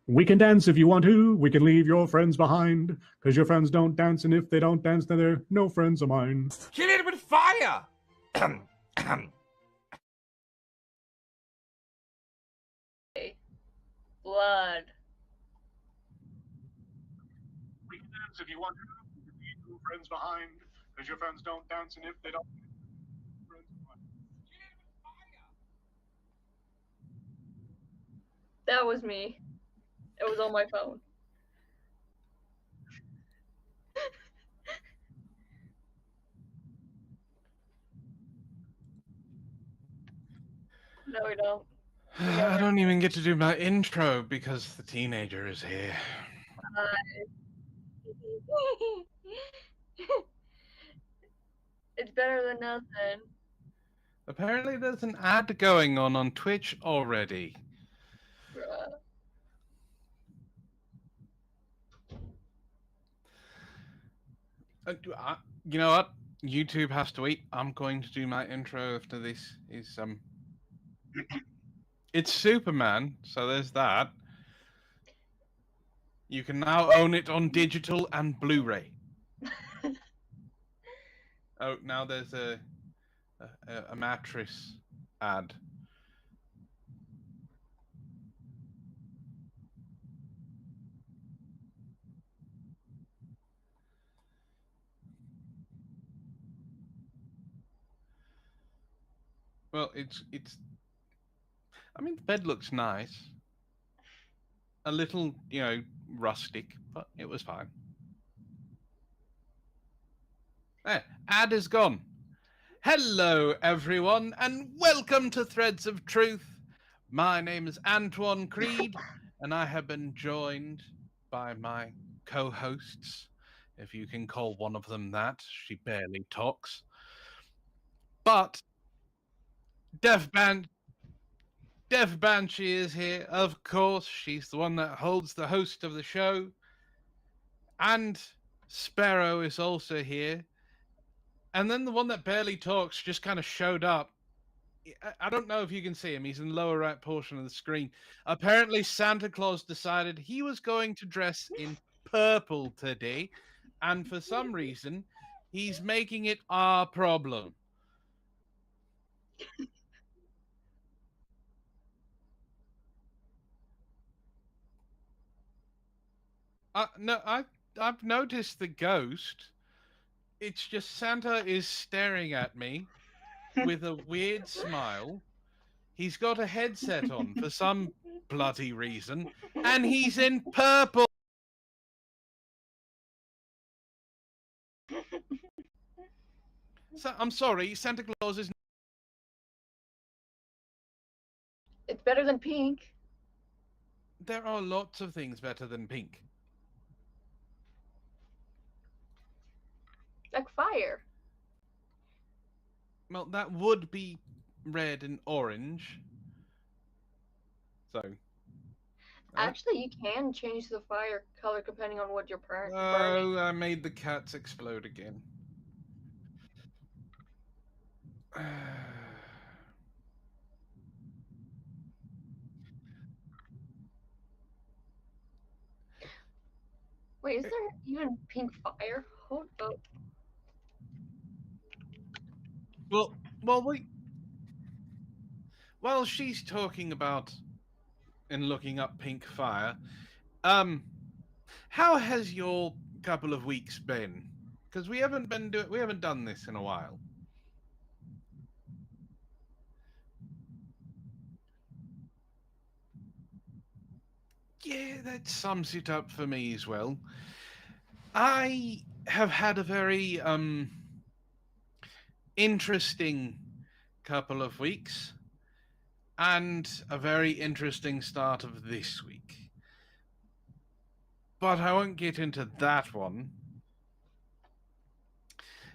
We can dance if you want to. We can leave your friends behind. Because your friends don't dance, and if they don't dance, then they're no friends of mine. Kill it with fire! Blood. We can dance if you want to. We can leave your friends behind. Because your friends don't dance, and if they don't, friends of mine. That was me. It was on my phone. No, we don't. I don't even get to do my intro because the teenager is here. It's better than nothing. Apparently there's an ad going on Twitch already. Bruh. You know what? YouTube has to wait. I'm going to do my intro after this. It's Superman, so there's that. You can now own it on digital and Blu-ray. Oh, now there's a mattress ad. Well, it's. I mean, the bed looks nice. A little, rustic, but it was fine. Ad is gone. Hello, everyone, and welcome to Threads of Truth. My name is Antoine Creed, and I have been joined by my co-hosts, if you can call one of them that. She barely talks. But Dev Banshee is here, of course. She's the one that holds the host of the show. And Sparrow is also here. And then the one that barely talks just kind of showed up. I don't know if you can see him. He's in the lower right portion of the screen. Apparently, Santa Claus decided he was going to dress in purple today. And for some reason, he's making it our problem. No, I've noticed the ghost. It's just Santa is staring at me with a weird smile. He's got a headset on for some bloody reason, and he's in purple. So, I'm sorry, Santa Claus is. It's better than pink. There are lots of things better than pink. Like fire. Well, that would be red and orange. So. Actually, you can change the fire color depending on what you're burning. Oh, I made the cats explode again. Wait, is there even pink fire? Hold up. While she's talking about and looking up pink fire, how has your couple of weeks been? Because we haven't done this in a while. Yeah, that sums it up for me as well. I have had a very interesting couple of weeks and a very interesting start of this week. But I won't get into that one.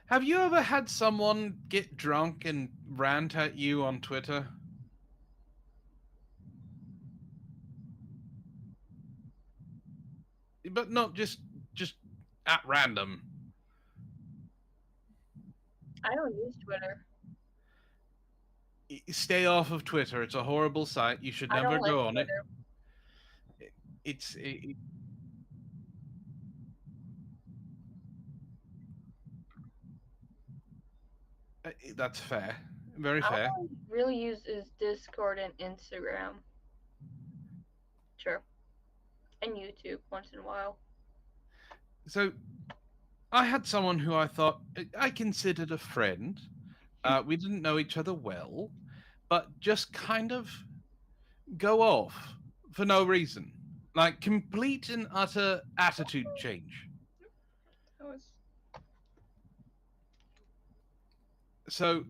Have you ever had someone get drunk and rant at you on Twitter? But not just at random. I don't use Twitter. Stay off of Twitter. It's a horrible site. You should never go on it. it's that's fair, very All fair. I really use is Discord and Instagram. Sure. And YouTube once in a while. So I had someone who I thought I considered a friend. We didn't know each other well, but just kind of go off for no reason. Like complete and utter attitude change. That was So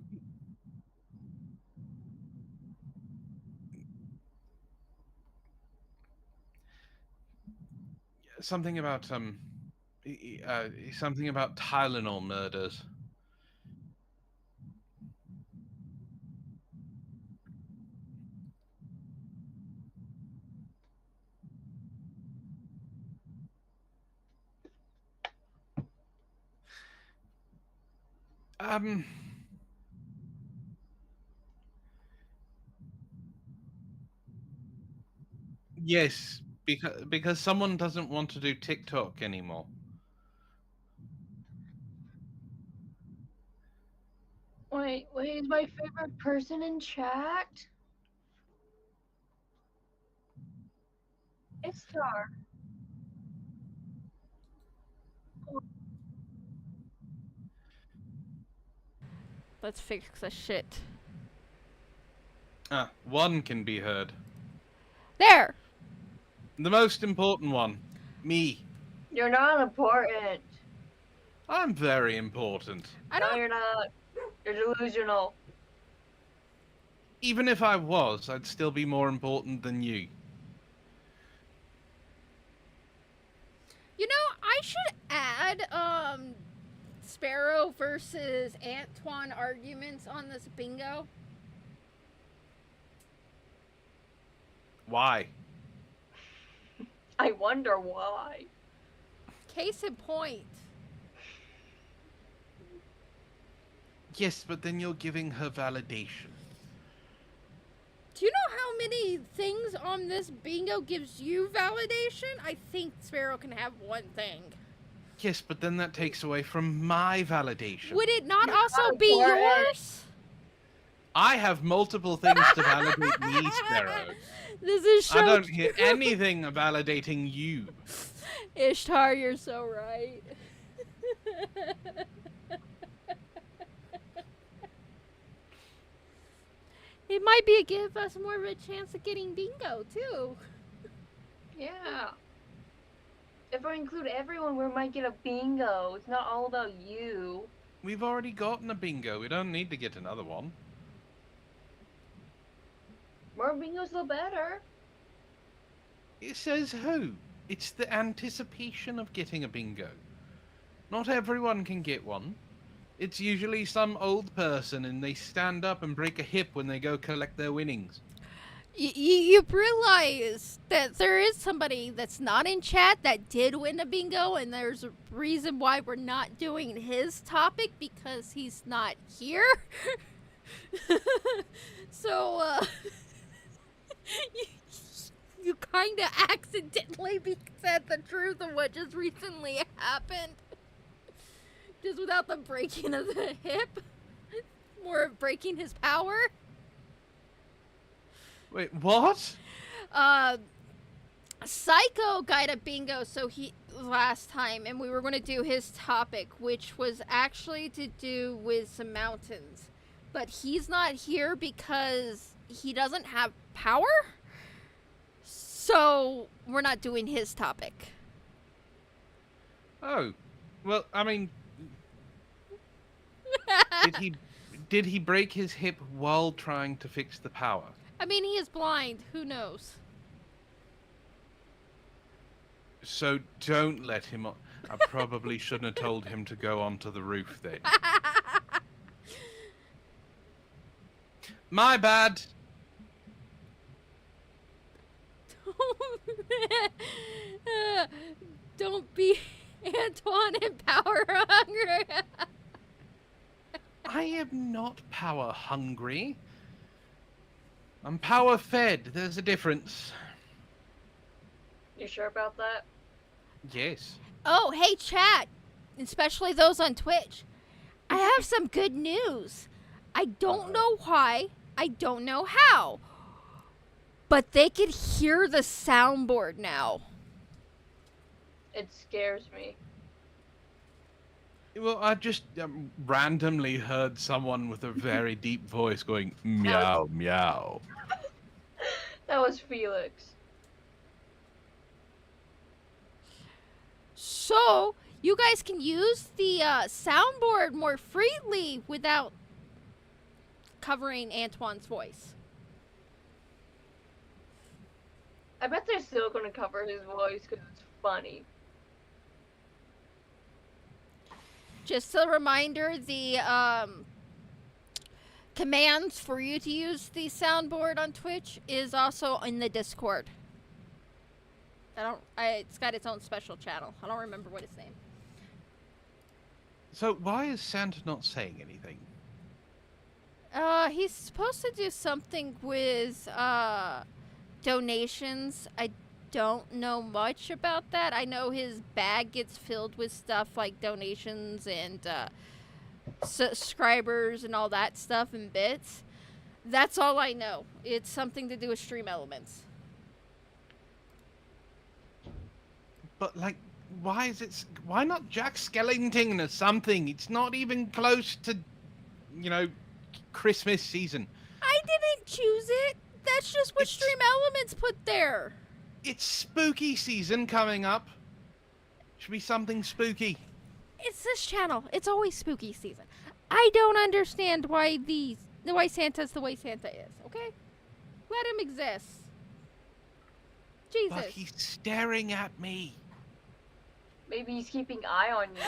something about something about Tylenol murders. Um, yes, because someone doesn't want to do TikTok anymore. Wait, is my favorite person in chat? It's Star. Let's fix the shit. One can be heard. There! The most important one, me. You're not important. I'm very important. I No, don't. you're not. You're delusional. Even if I was, I'd still be more important than you. You know, I should add Sparrow versus Antoine arguments on this bingo. Why? I wonder why. Case in point. Yes, but then you're giving her validation. Do you know how many things on this bingo gives you validation? I think Sparrow can have one thing. Yes, but then that takes away from my validation. Would it not You're also not be important. yours? I have multiple things to validate me, Sparrow. This is so I don't hear true. anything validating you. Ishtar, you're so right. It might be give us more of a chance of getting bingo too. Yeah. If I include everyone, we might get a bingo. It's not all about you. We've already gotten a bingo. We don't need to get another one. More bingos, the better. It says who? It's the anticipation of getting a bingo. Not everyone can get one. It's usually some old person and they stand up and break a hip when they go collect their winnings. You realize that there is somebody that's not in chat that did win a bingo, and there's a reason why we're not doing his topic because he's not here. So, you kind of accidentally said the truth of what just recently happened. Just without the breaking of the hip. More of breaking his power. Wait, what? Psycho got a bingo last time, and we were going to do his topic, which was actually to do with some mountains. But he's not here because he doesn't have power. So we're not doing his topic. Oh, well, I mean, did he break his hip while trying to fix the power? I mean, he is blind. Who knows? So don't let him on. I probably shouldn't have told him to go onto the roof then. My bad. Don't be Antoine and power hungry. I am not power hungry. I'm power fed. There's a difference. You sure about that? Yes. Oh, hey, chat, especially those on Twitch. I have some good news. I don't know why, I don't know how, but they could hear the soundboard now. It scares me. Well, I just randomly heard someone with a very deep voice going meow meow. That was Felix. So, you guys can use the soundboard more freely without covering Antoine's voice. I bet they're still gonna cover his voice because it's funny. Just a reminder, the commands for you to use the soundboard on Twitch is also in the Discord. It's got its own special channel. I don't remember what its name. So why is Santa not saying anything? He's supposed to do something with donations. I don't know much about that. I know his bag gets filled with stuff like donations and subscribers and all that stuff and bits. That's all I know. It's something to do with Stream Elements. But like, why not Jack Skellington or something? It's not even close to, Christmas season. I didn't choose it. That's just what Stream Elements put there. It's spooky season coming up. Should be something spooky. It's this channel. It's always spooky season. I don't understand why Santa's the way Santa is, okay? Let him exist. Jesus. But he's staring at me. Maybe he's keeping eye on you.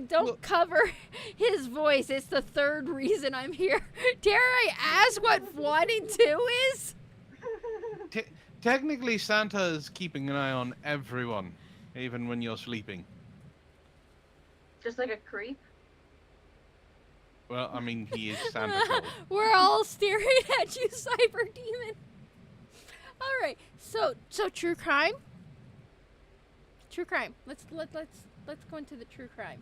Don't cover his voice. It's the third reason I'm here. Dare I ask what 1 and 2 is? Technically, Santa is keeping an eye on everyone, even when you're sleeping. Just like a creep. Well, I mean, he is Santa Claus. We're all staring at you, Cyber Demon. All right, so true crime. True crime. Let's go into the true crime.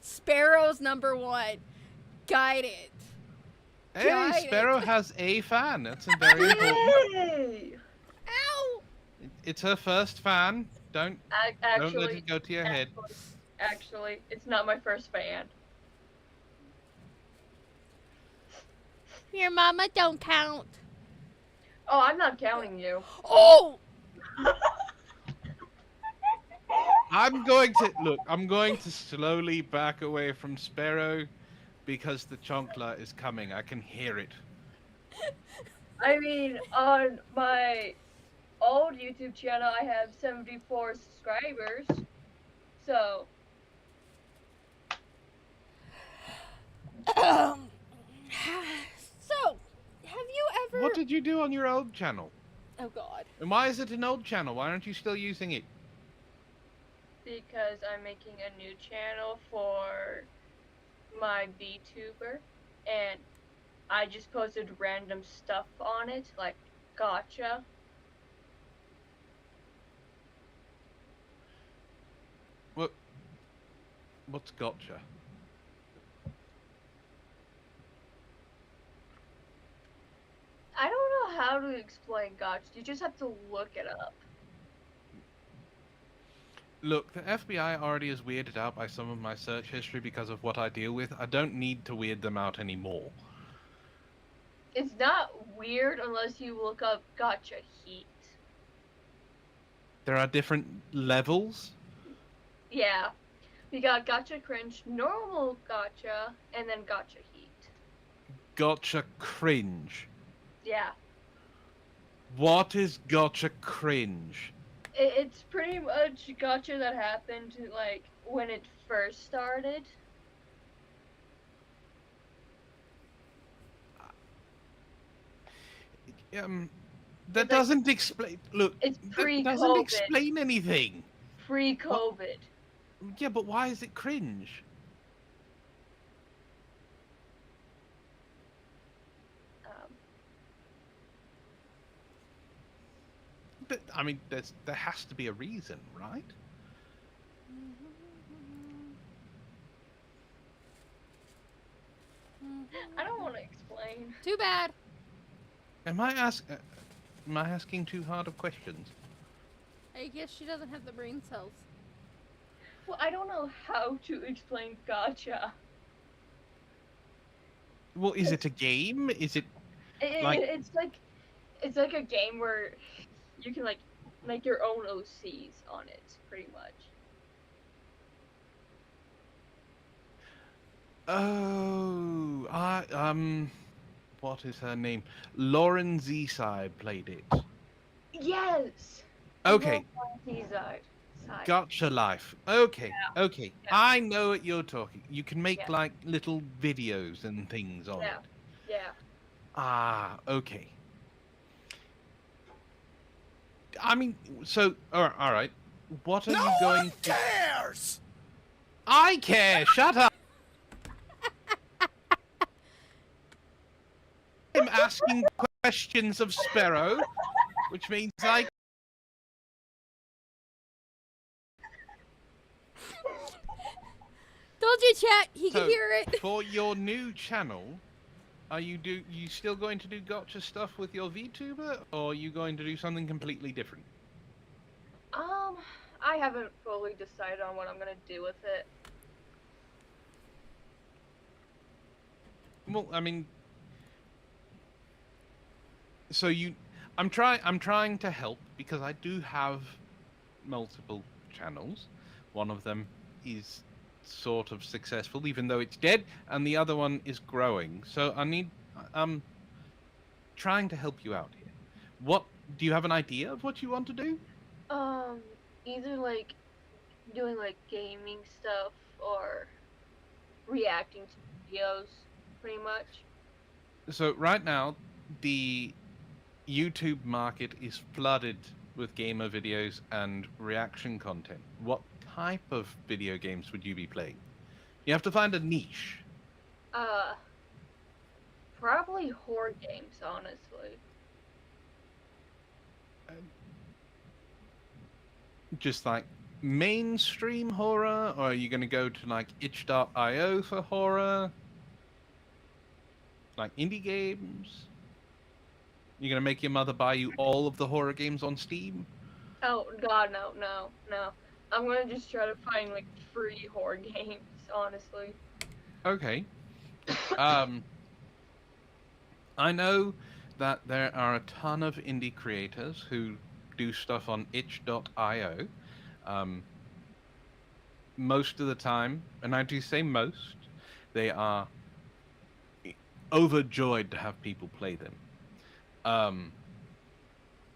Sparrow's number 1. Guide it. Hey, Got it. Sparrow has a fan. That's a very important. Yay! Ow! It's her first fan. Don't let it go to your head. Actually, it's not my first fan. Your mama don't count. Oh, I'm not counting you. Oh! I'm going to slowly back away from Sparrow because the chonkla is coming. I can hear it. I mean, on my old YouTube channel, I have 74 subscribers. So, So, have you ever... What did you do on your old channel? Oh, God. And why is it an old channel? Why aren't you still using it? because I'm making a new channel for my VTuber, and I just posted random stuff on it, like gotcha. What's gotcha? I don't know how to explain gotcha. You just have to look it up. Look, the FBI already is weirded out by some of my search history because of what I deal with. I don't need to weird them out anymore. It's not weird unless you look up gotcha heat. There are different levels. Yeah. We got gotcha cringe, normal gotcha, and then gotcha heat. Gotcha cringe. Yeah. What is gotcha cringe? It's pretty much gotcha that happened, like, when it first started. That It's like- doesn't explain. Look, It's that pre-COVID. doesn't explain anything. Pre-COVID. Yeah, but why is it cringe? I mean, there has to be a reason, right? I don't want to explain. Too bad. Am I asking too hard of questions? I guess she doesn't have the brain cells. Well, I don't know how to explain gacha. Well, is it a game? Is it like It's like a game where you can like make your own OCs on it, pretty much. Oh, what is her name? Lauren Z-Side played it. Yes. Okay, Side. Gotcha Life. Okay, okay. Yeah. I know what you're talking. You can make Yeah. like little videos and things on Yeah. it. Yeah. Ah, okay. I mean, so, all right. What are you going to... cares! I care! Shut up! I'm asking questions of Sparrow, which means I... Told you, chat. He So, can hear it. For your new channel, are you still going to do gotcha stuff with your VTuber, or are you going to do something completely different? I haven't fully decided on what I'm gonna do with it. Well, I mean, so I'm trying to help because I do have multiple channels. One of them is sort of successful, even though it's dead, and the other one is growing. So I'm trying to help you out here. What do you have an idea of what you want to do? Either like doing like gaming stuff or reacting to videos, pretty much. So right now, the YouTube market is flooded with gamer videos and reaction content. What type of video games would you be playing? You have to find a niche. Probably horror games, honestly. Just like mainstream horror, or are you going to go to like itch.io for horror? Like indie games? You're going to make your mother buy you all of the horror games on Steam? Oh god, no. I'm gonna just try to find like free horror games, honestly. Okay. I know that there are a ton of indie creators who do stuff on itch.io. Most of the time, and I do say most, they are overjoyed to have people play them.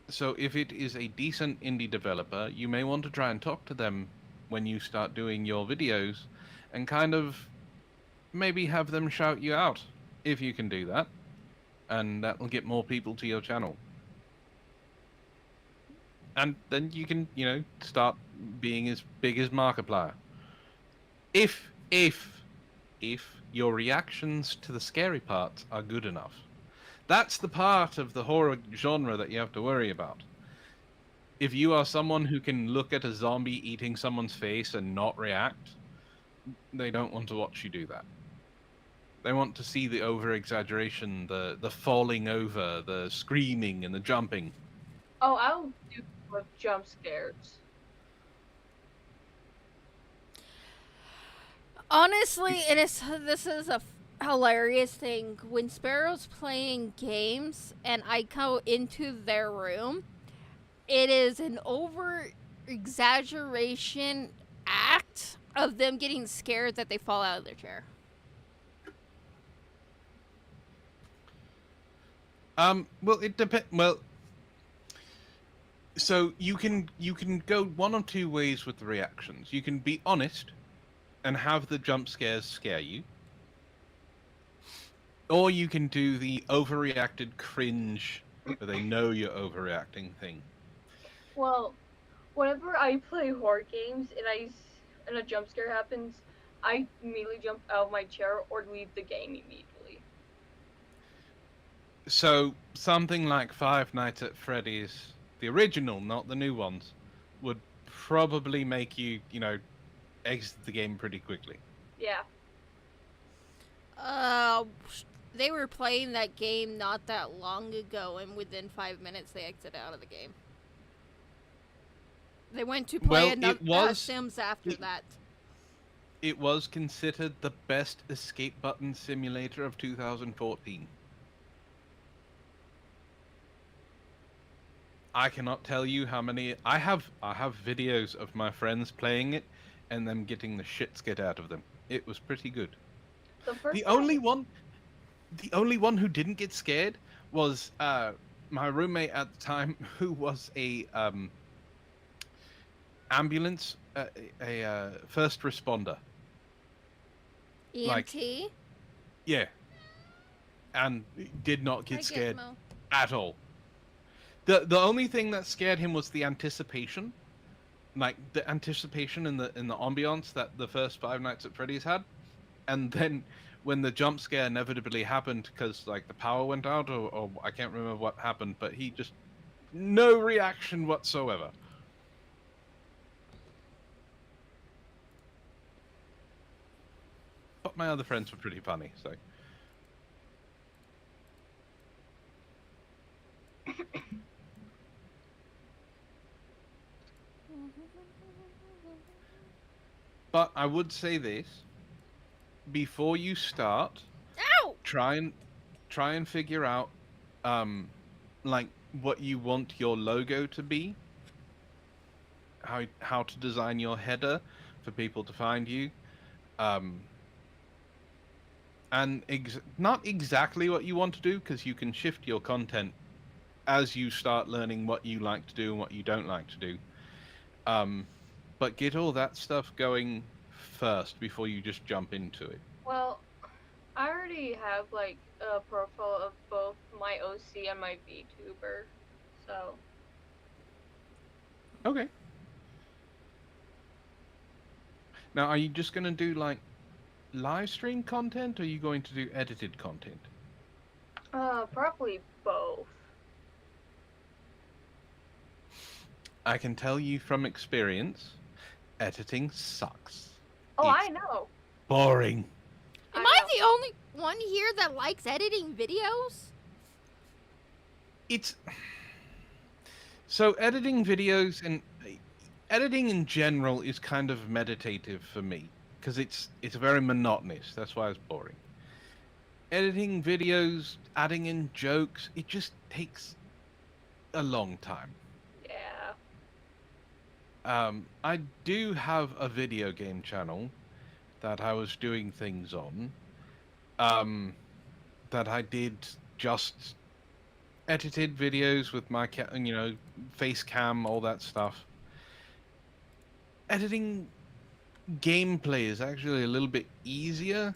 So if it is a decent indie developer, you may want to try and talk to them when you start doing your videos and kind of maybe have them shout you out if you can do that. And that will get more people to your channel. And then you can, start being as big as Markiplier. If your reactions to the scary parts are good enough. That's the part of the horror genre that you have to worry about. If you are someone who can look at a zombie eating someone's face and not react, they don't want to watch you do that. They want to see the over-exaggeration, the falling over, the screaming and the jumping. Oh, I'll do with jump scares. Honestly, this is a hilarious thing. When Sparrow's playing games and I go into their room, it is an over-exaggeration act of them getting scared that they fall out of their chair. Well, it depends. Well, so you can go one of two ways with the reactions. You can be honest and have the jump scares scare you, or you can do the overreacted cringe, where they know you're overreacting thing. Well, whenever I play horror games and a jump scare happens, I immediately jump out of my chair or leave the game immediately. So something like Five Nights at Freddy's, the original, not the new ones, would probably make you, exit the game pretty quickly. Yeah. They were playing that game not that long ago, and within 5 minutes they exited out of the game. They went to play another Sims after that. It was considered the best escape button simulator of 2014. I cannot tell you how many I have videos of my friends playing it and them getting the shit scared out of them. It was pretty good. The only one who didn't get scared was my roommate at the time, who was a ambulance, a first responder. EMT? Yeah. And did not get scared Gizmo. at all. The only thing that scared him was the anticipation. Like the anticipation in the ambiance that the first Five Nights at Freddy's had. And then when the jump scare inevitably happened because like the power went out or I can't remember what happened, but he just no reaction whatsoever. But my other friends were pretty funny, so. But I would say this: before you start, Ow! try and figure out, like what you want your logo to be. How to design your header for people to find you. And not exactly what you want to do, because you can shift your content as you start learning what you like to do and what you don't like to do. But get all that stuff going first before you just jump into it. Well, I already have like a profile of both my OC and my VTuber, so. Okay. Now, are you just going to do like live stream content, or are you going to do edited content? Probably both. I can tell you from experience, editing sucks. Oh, It's I know. boring. Am I the only one here that likes editing videos? It's so editing videos and editing in general is kind of meditative for me because it's very monotonous. That's why it's boring. Editing videos, adding in jokes, it just takes a long time. Yeah. I do have a video game channel that I was doing things on. That I did just edited videos with my face cam, all that stuff. Editing gameplay is actually a little bit easier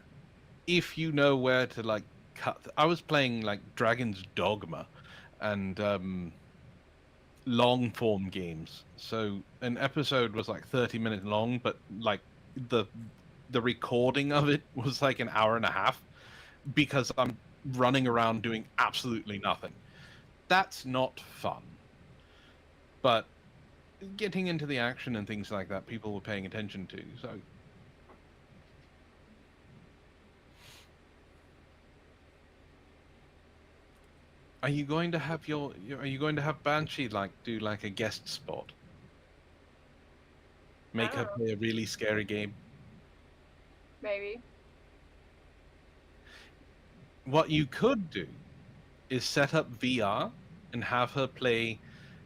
if you know where to like cut. I was playing like Dragon's Dogma and long form games, so an episode was like 30 minutes long, but like the recording of it was like an hour and a half because I'm running around doing absolutely nothing. That's not fun. But getting into the action and things like that, people were paying attention to. So are you going to have are you going to have Banshee like do like a guest spot? Make her play a really scary game? Maybe. What you could do is set up VR and have her play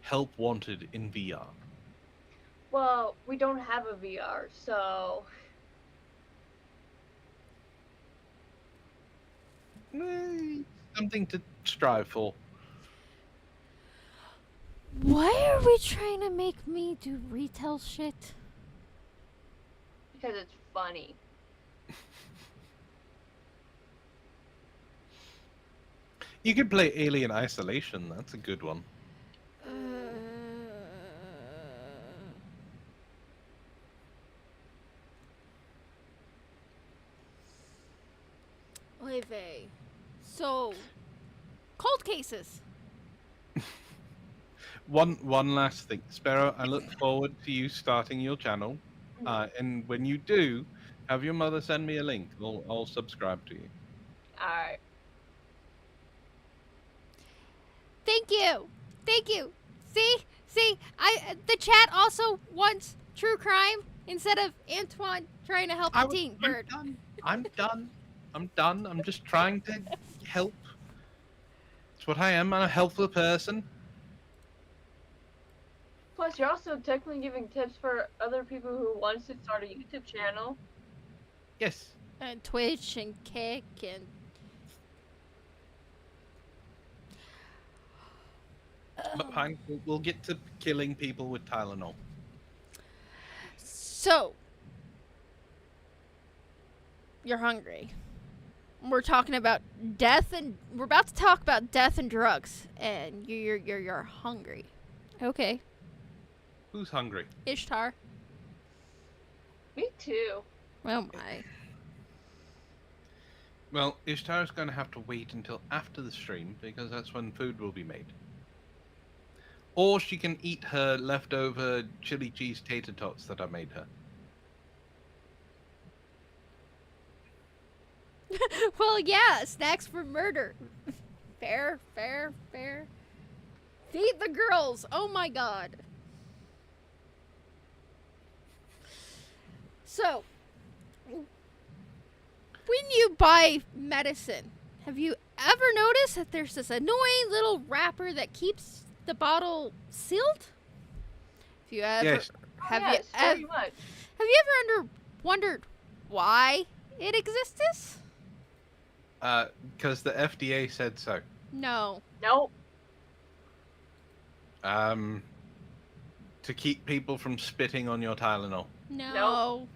Help Wanted in VR. Well, we don't have a VR, so. Something to strive for. Why are we trying to make me do retail shit? Because it's funny. You could play Alien Isolation. That's a good one. So, cold cases. One last thing, Sparrow. I look forward to you starting your channel, and when you do, have your mother send me a link. I'll subscribe to you. Alright. Thank you. Thank you. See? The chat also wants true crime instead of Antoine trying to help the teen bird. I'm done. I'm just trying to help. It's what I am. I'm a helpful person. Plus, you're also technically giving tips for other people who wants to start a YouTube channel. Yes. And Twitch and Kick and... But fine, we'll get to killing people with Tylenol. So, you're hungry. We're talking about death, and we're about to talk about death and drugs, and you're hungry. Okay, Who's hungry? Ishtar. Me too. Oh my. Well, Ishtar's going to have to wait until after the stream because that's when food will be made. Or she can eat her leftover chili cheese tater tots that I made her. Well, yeah, snacks for murder. Fair. Feed the girls. Oh my god. So, when you buy medicine, have you ever noticed that there's this annoying little wrapper that keeps the bottle sealed? If you ever Yes. Yes, very much. have you ever wondered why it exists? Because the FDA said so. No. Nope. To keep people from spitting on your Tylenol. No.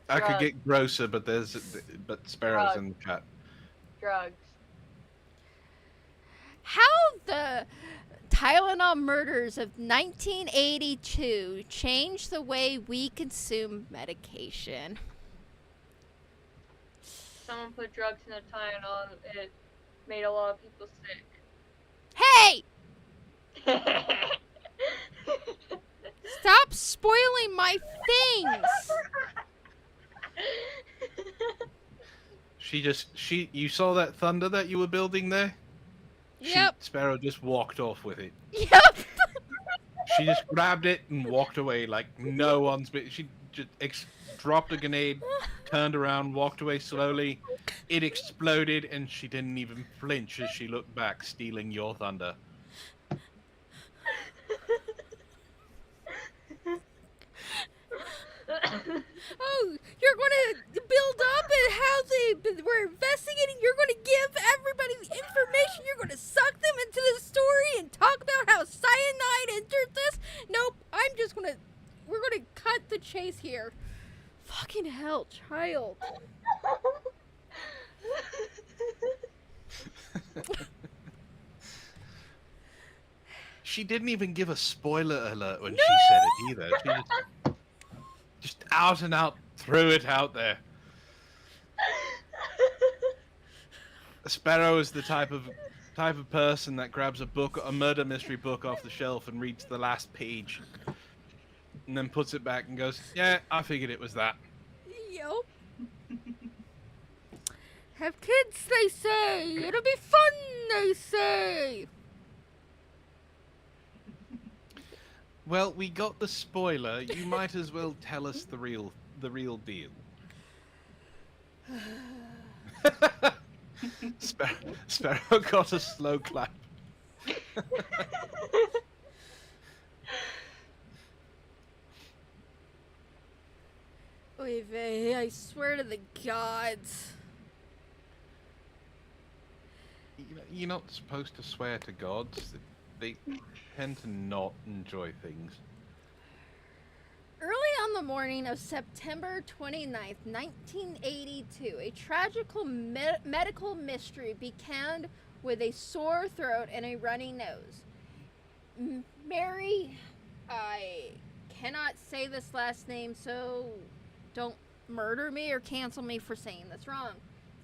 I could Drugs. get grosser, but Sparrow's in the chat. Drugs. How the Tylenol murders of 1982 changed the way we consume medication. Someone put drugs in a Tylenol and it made a lot of people sick. Hey! Stop spoiling my things! You saw that thunder that you were building there? Yep. Sparrow just walked off with it. Yep. She just grabbed it and walked away like no one's been. She just dropped a grenade, turned around, walked away slowly. It exploded, and she didn't even flinch as she looked back, stealing your thunder. Oh, you're going to build up and how they were investigating. You're going to give everybody the information. You're going to suck them into the story and talk about how cyanide entered this. Nope, we're going to cut the chase here. Fucking hell, child. She didn't even give a spoiler alert when she said it either. She just out and out threw it out there. Sparrow is the type of person that grabs a murder mystery book off the shelf and reads the last page, and then puts it back and goes, "Yeah, I figured it was that." Yep. Have kids, they say. It'll be fun, they say. Well, we got the spoiler. You might as well tell us the real deal. Sparrow got a slow clap. Oy vey, I swear to the gods. You're not supposed to swear to gods. They tend to not enjoy things. Early on the morning of September 29th, 1982, a tragical medical mystery began with a sore throat and a runny nose. Mary, I cannot say this last name, so don't murder me or cancel me for saying this wrong.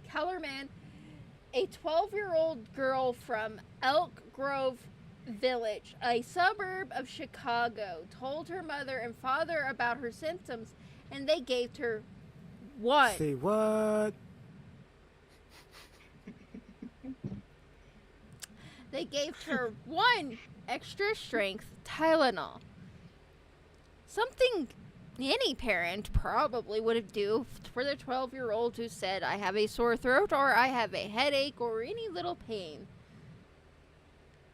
Kellerman, a 12-year-old girl from Elk Grove Village, a suburb of Chicago, told her mother and father about her symptoms, and they gave her one. Say what? They gave her one extra strength Tylenol. Something any parent probably would do for their 12-year-old who said, I have a sore throat or I have a headache or any little pain.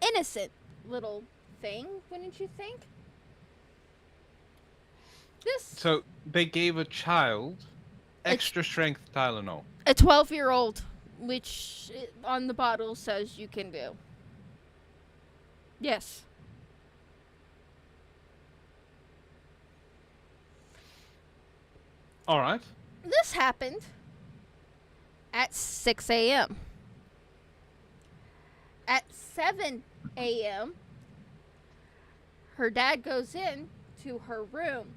Innocent little thing, wouldn't you think? So they gave a child extra strength Tylenol. A 12-year-old, which on the bottle says you can do. Yes. All right. This happened at 6 a.m. At 7 a.m., her dad goes in to her room,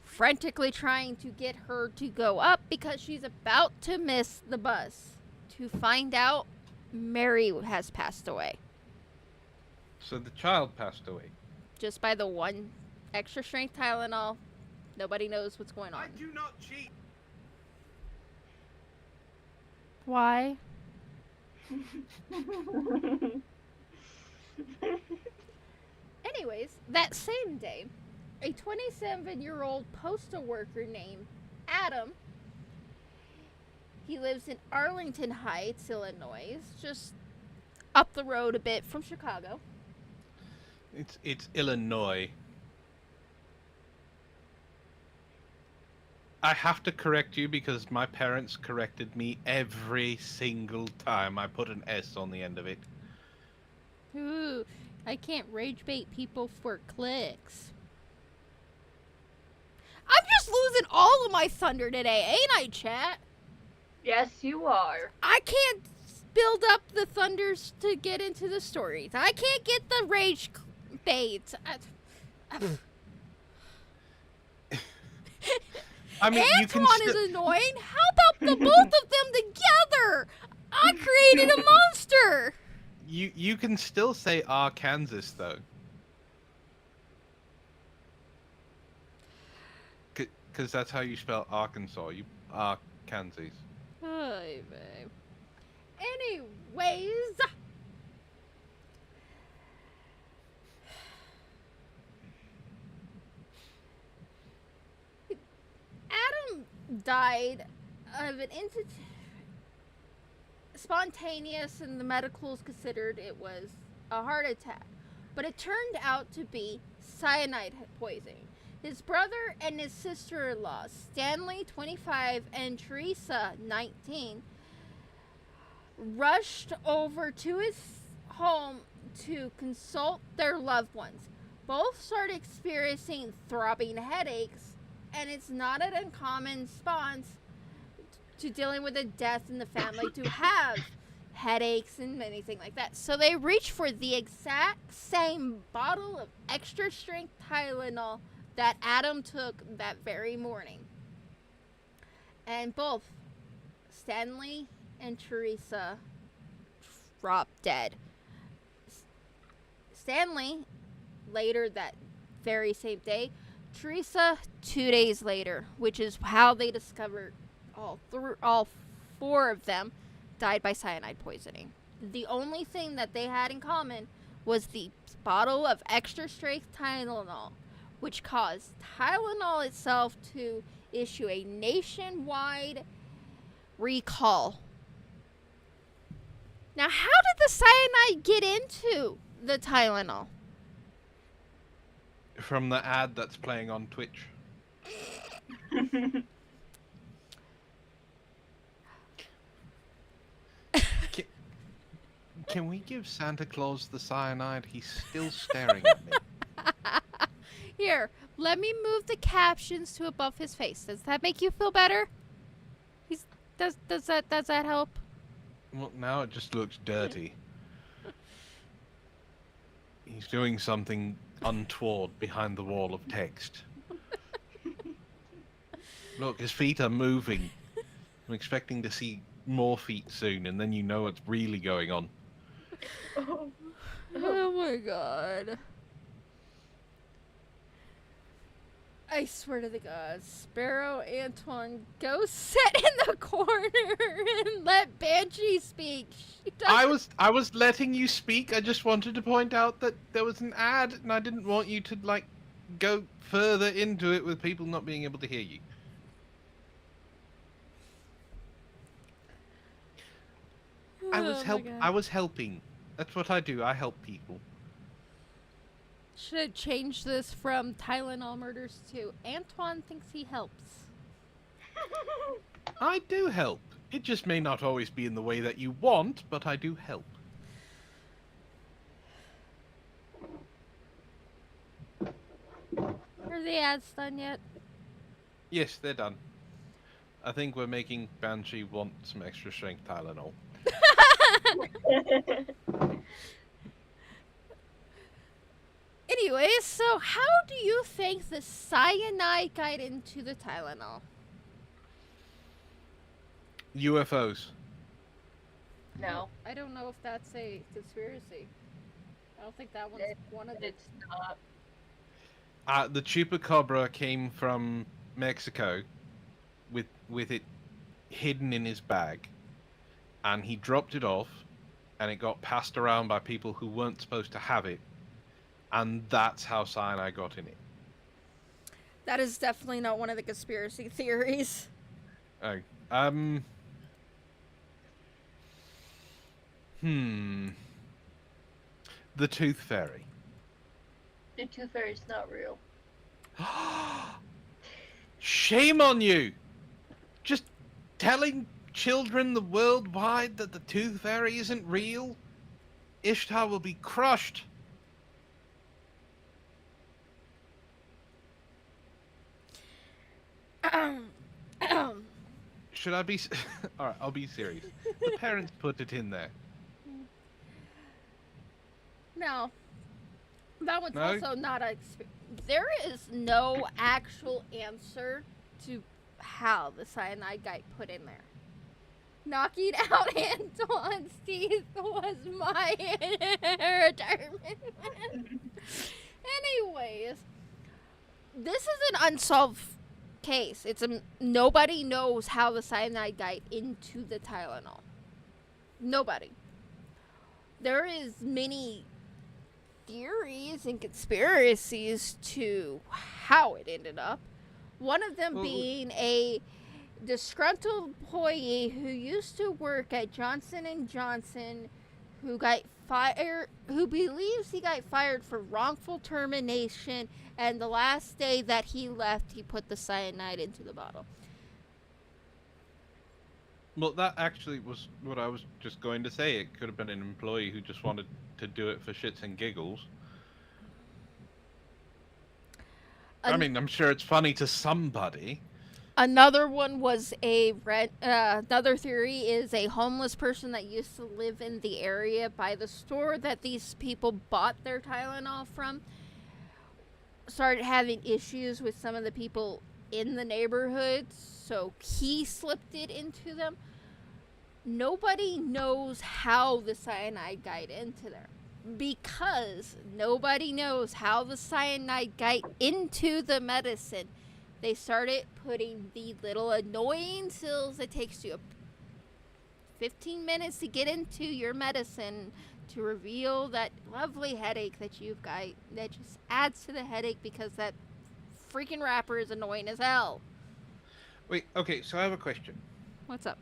frantically trying to get her to go up because she's about to miss the bus, to find out Mary has passed away. So the child passed away. Just by the one extra strength Tylenol. Nobody knows what's going on. I do not cheat. Why? Anyways, that same day, a 27-year-old postal worker named Adam, he lives in Arlington Heights, Illinois, just up the road a bit from Chicago. It's Illinois. I have to correct you because my parents corrected me every single time I put an S on the end of it. Ooh, I can't rage bait people for clicks. I'm just losing all of my thunder today, ain't I, chat? Yes, you are. I can't build up the thunders to get into the stories. I can't get the rage bait. I mean, Antoine is annoying. How about the both of them together? I created a monster. You can still say Arkansas though. Because that's how you spell Arkansas. You Arkansas. Hey, babe. Anyways. Adam died of an spontaneous, and the medicals considered it was a heart attack. But it turned out to be cyanide poisoning. His brother and his sister-in-law, Stanley, 25, and Teresa, 19, rushed over to his home to consult their loved ones. Both started experiencing throbbing headaches, and it's not an uncommon response to dealing with a death in the family to have headaches and anything like that. So they reached for the exact same bottle of extra strength Tylenol that Adam took that very morning. And both Stanley and Teresa dropped dead. Stanley later that very same day, Teresa 2 days later, which is how they discovered all four of them died by cyanide poisoning. The only thing that they had in common was the bottle of extra strength Tylenol, which caused Tylenol itself to issue a nationwide recall. Now, how did the cyanide get into the Tylenol? From the ad that's playing on Twitch. Can we give Santa Claus the cyanide? He's still staring at me. Here, let me move the captions to above his face. Does that make you feel better? Does that help? Well, now it just looks dirty. He's doing something untoward behind the wall of text. Look, his feet are moving. I'm expecting to see more feet soon, and then you know what's really going on. Oh my god. I swear to the gods, Sparrow, Antoine, go sit in the corner and let Banshee speak. She I was letting you speak. I just wanted to point out that there was an ad, and I didn't want you to like go further into it with people not being able to hear you. I was helping. That's what I do. I help people. Should change this from Tylenol murders to Antoine thinks he helps. I do help. It just may not always be in the way that you want, but I do help. Are the ads done yet? Yes, they're done. I think we're making Banshee want some extra strength Tylenol. Anyways, so how do you think the cyanide got into the Tylenol? UFOs. No, I don't know if that's a conspiracy. I don't think that one's one of the... it's not. The chupacabra came from Mexico with it hidden in his bag, and he dropped it off, and it got passed around by people who weren't supposed to have it, and that's how cyanide got in it. That is definitely not one of the conspiracy theories. Oh, the Tooth Fairy. The Tooth Fairy's not real. Shame on you! Just telling children the worldwide that the Tooth Fairy isn't real? Ishtar will be crushed. Should I be... Alright, I'll be serious. The parents put it in there. No. That one's No? also not a... There is no actual answer to how the cyanide got put in there. Knocking out Antoine's teeth was my retirement. Anyways, this is an unsolved case. It's a nobody knows how the cyanide got into the Tylenol. Nobody. There is many theories and conspiracies to how it ended up. One of them being a disgruntled employee who used to work at Johnson & Johnson who got fired, who believes he got fired for wrongful termination, and the last day that he left, he put the cyanide into the bottle. Well, that actually was what I was just going to say. It could have been an employee who just wanted to do it for shits and giggles. I mean, I'm sure it's funny to somebody. Another one was another theory is a homeless person that used to live in the area by the store that these people bought their Tylenol from started having issues with some of the people in the neighborhood, so he slipped it into them. Nobody knows how the cyanide got into there. Because nobody knows how the cyanide got into the medicine, they started putting the little annoying pills it takes you 15 minutes to get into your medicine to reveal that lovely headache that you've got that just adds to the headache because that freaking wrapper is annoying as hell. Wait, okay, so I have a question. What's up?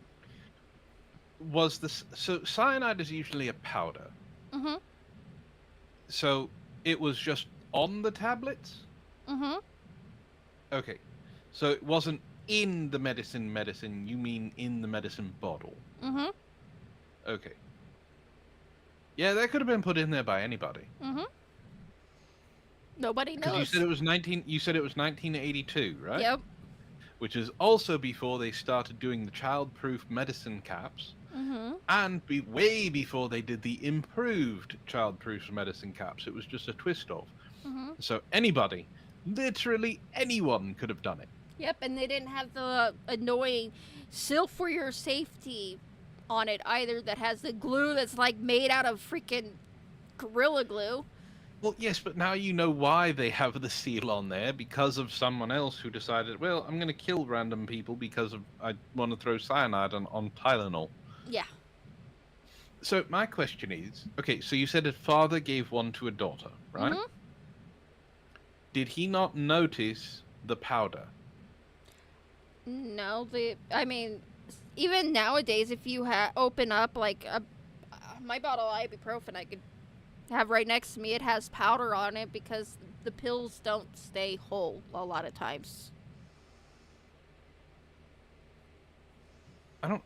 So cyanide is usually a powder. Mm-hmm. So it was just on the tablets? Mm-hmm. Okay. So it wasn't in the medicine, you mean in the medicine bottle? Mm-hmm. Okay. Yeah, that could have been put in there by anybody. Mm-hmm. Nobody knows. Because you said it was 1982, right? Yep. Which is also before they started doing the child-proof medicine caps. Mm-hmm. And way before they did the improved child-proof medicine caps. It was just a twist of. Mm-hmm. So anybody, literally anyone could have done it. Yep, and they didn't have the annoying "still for your safety" on it either that has the glue that's like made out of freaking Gorilla Glue. Well, yes, but now you know why they have the seal on there, because of someone else who decided, well, I'm going to kill random people because I want to throw cyanide on Tylenol. Yeah. So my question is, okay, so you said a father gave one to a daughter, right? Mhm. Did he not notice the powder? No, I mean, even nowadays, if you open up like my bottle of ibuprofen, I could have right next to me, it has powder on it because the pills don't stay whole a lot of times. I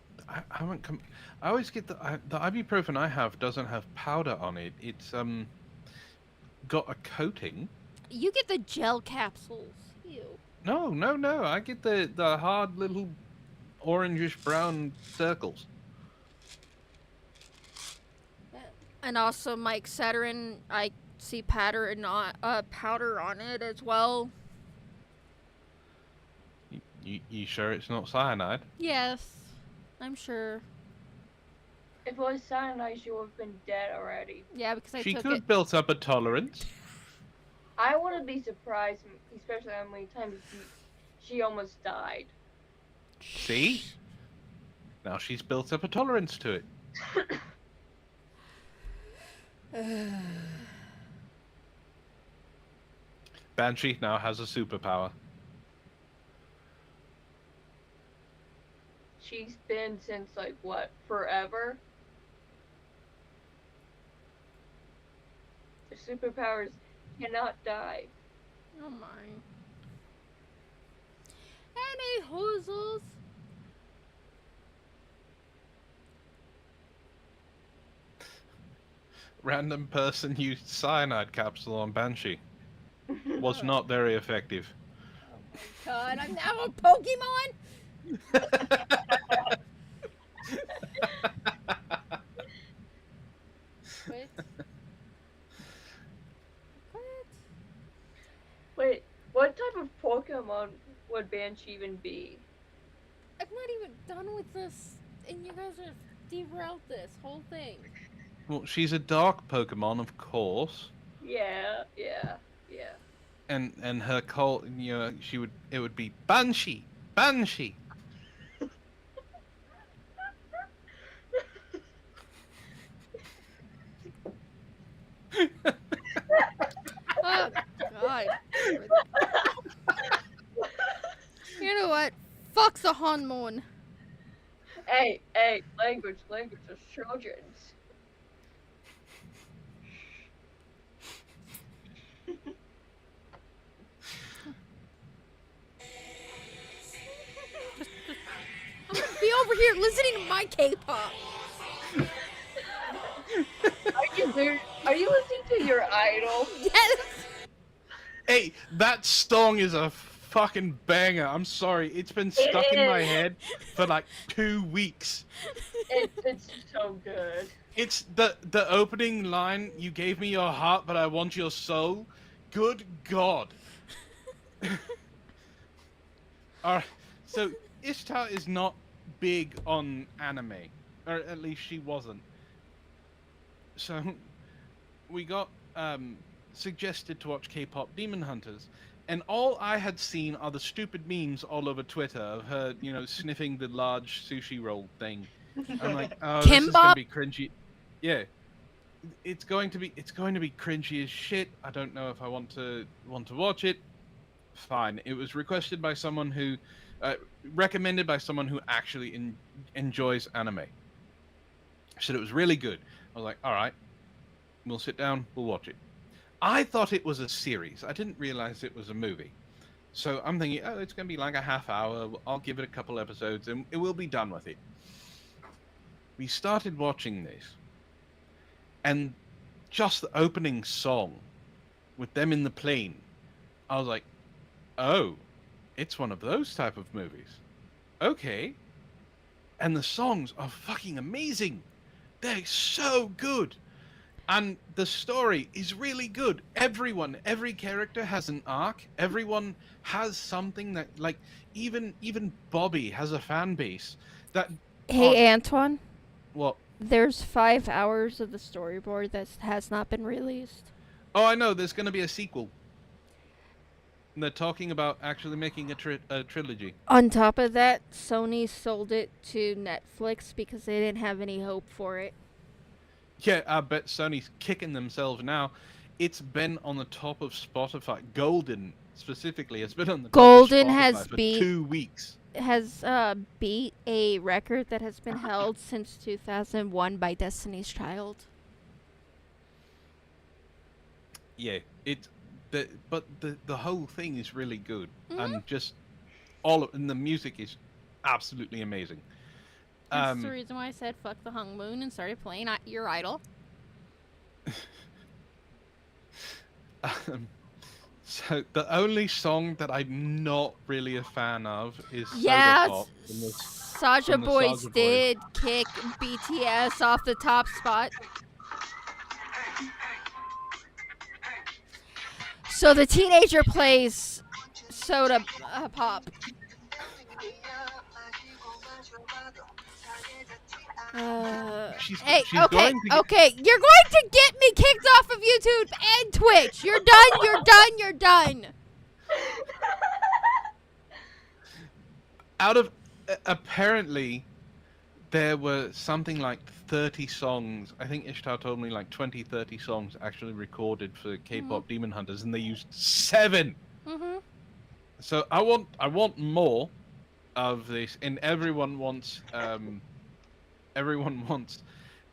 haven't come. I always get the ibuprofen I have doesn't have powder on it. It's got a coating. You get the gel capsules. Ew. No. I get the hard little orangish brown circles. And also my Excedrin, I see powder on it as well. You sure it's not cyanide? Yes, I'm sure. If it was cyanide, she would have been dead already. Yeah, because I She took could it. have built up a tolerance. I wouldn't be surprised, especially how many times she almost died. See? Now she's built up a tolerance to it. Banshee now has a superpower. She's been since, like, what, forever? The superpowers cannot die. Oh my. Any hoozles? Random person used cyanide capsule on Banshee. Was not very effective. God, I'm now a Pokemon? Wait. What? Wait, what type of Pokemon would Banshee even be? I'm not even done with this, and you guys have derailed this whole thing. Well, she's a dark Pokemon, of course. Yeah. And her call, it would be Banshee. Oh, God. You know what? Fuck the hormone. Hey, language of children's. I'm gonna be over here listening to my K-pop. Are you listening to your idol? Yes. Hey, that song is a fucking banger. I'm sorry. It's been stuck in my head for like 2 weeks. It's so good. It's the opening line, "You gave me your heart, but I want your soul." Good God. Alright, so Ishtar is not big on anime. Or at least she wasn't. So we got suggested to watch K-pop Demon Hunters, and all I had seen are the stupid memes all over Twitter of her, sniffing the large sushi roll thing. I'm like, oh, this is gonna be cringy. Yeah, it's going to be cringy as shit. I don't know if I want to watch it. Fine. It was requested by someone who, recommended by someone who actually enjoys anime. Said it was really good. I was like, all right, we'll sit down, we'll watch it. I thought it was a series. I didn't realize it was a movie. So I'm thinking, oh, it's going to be like a half hour. I'll give it a couple episodes and we'll be done with it. We started watching this. And just the opening song with them in the plane, I was like, oh, it's one of those type of movies. Okay. And the songs are fucking amazing. They're so good. And the story is really good. Every character has an arc. Everyone has something that, like, even Bobby has a fan base. That Hey, Antoine. What? There's 5 hours of the storyboard that has not been released. Oh, I know. There's going to be a sequel. And they're talking about actually making a trilogy. On top of that, Sony sold it to Netflix because they didn't have any hope for it. Yeah, I bet Sony's kicking themselves now. It's been on the top of Spotify. Golden, specifically, has been on the top Golden of Spotify has for beat- 2 weeks. Has beat a record that has been held since 2001 by Destiny's Child. Yeah, but the whole thing is really good, Mhm. and just and the music is absolutely amazing. That's the reason why I said fuck the Hung Moon and started playing Your Idol. So the only song that I'm not really a fan of is Yeah, Soda Pop from the Saja from the Boys Saga Boys. did kick BTS off the top spot. So the teenager plays Soda Pop. She's Hey, going okay, to get- okay. You're going to get me kicked off of YouTube and Twitch. You're done, you're done, you're done. Out of apparently there were something like 30 songs. I think Ishtar told me like 30 songs actually recorded for K-pop Demon Hunters, and they used 7. Mm-hmm. So I want more of this, and everyone wants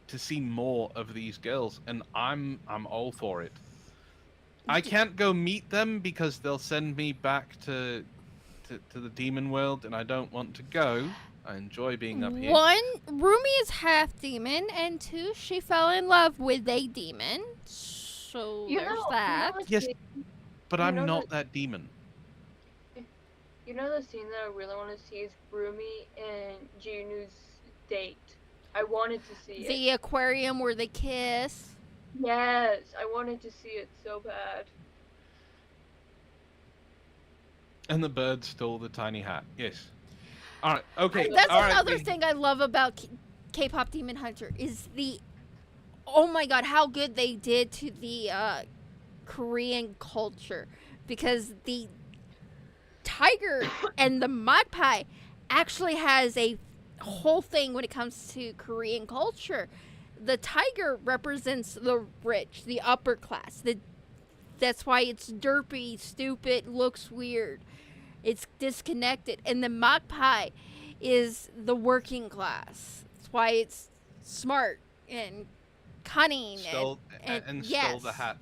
to see more of these girls, and I'm all for it. I can't go meet them because they'll send me back to the demon world, and I don't want to go. I enjoy being up here. 1, Rumi is half demon, and 2, she fell in love with a demon. So there's that. Yes, but you I'm know not that demon. You know the scene that I really want to see is Rumi and Junu's date. I wanted to see it. The aquarium where they kiss. Yes, I wanted to see it so bad. And the bird stole the tiny hat. Yes. All right. Okay. That's all right, another we- thing I love about K-pop Demon Hunter is the, oh my god, how good they did to the Korean culture, because the tiger and the magpie actually has a whole thing when it comes to Korean culture. The tiger represents the rich, the upper class. That's why it's derpy, stupid, looks weird. It's disconnected. And the magpie is the working class. That's why it's smart and cunning stole and stole yes. the hat.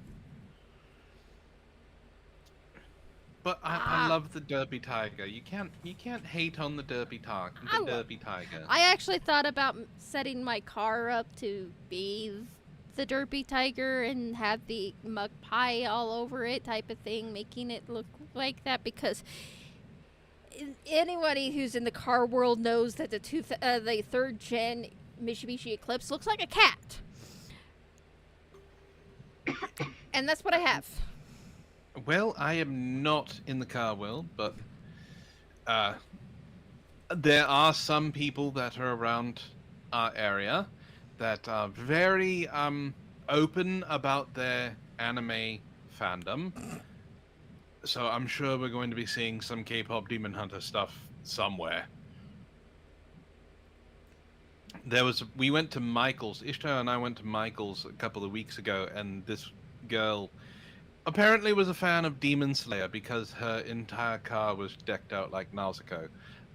But I love the derpy tiger. You can't hate on the derpy tiger. I The lo- derpy tiger. I actually thought about setting my car up to be the derpy tiger and have the magpie all over it type of thing, making it look like that, because anybody who's in the car world knows that the 3rd gen Mitsubishi Eclipse looks like a cat. And that's what I have. Well, I am not in the car world, but there are some people that are around our area that are very open about their anime fandom. So I'm sure we're going to be seeing some K-pop Demon Hunter stuff somewhere. We went to Michael's. Ishtar and I went to Michael's a couple of weeks ago, and this girl apparently was a fan of Demon Slayer because her entire car was decked out like Nausicaa,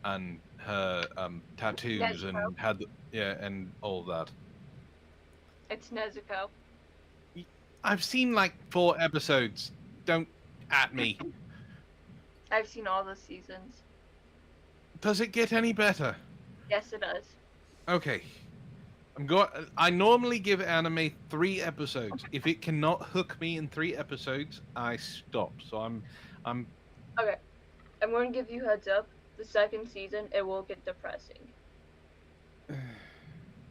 and her tattoos Nezuko. and had and all that. It's Nezuko. I've seen like 4 episodes. Don't at me. I've seen all the seasons. Does it get any better? Yes, it does. Okay. I normally give anime 3 episodes. If it cannot hook me in 3 episodes, I stop. So I'm Okay. I'm going to give you a heads up. The 2nd season, it will get depressing.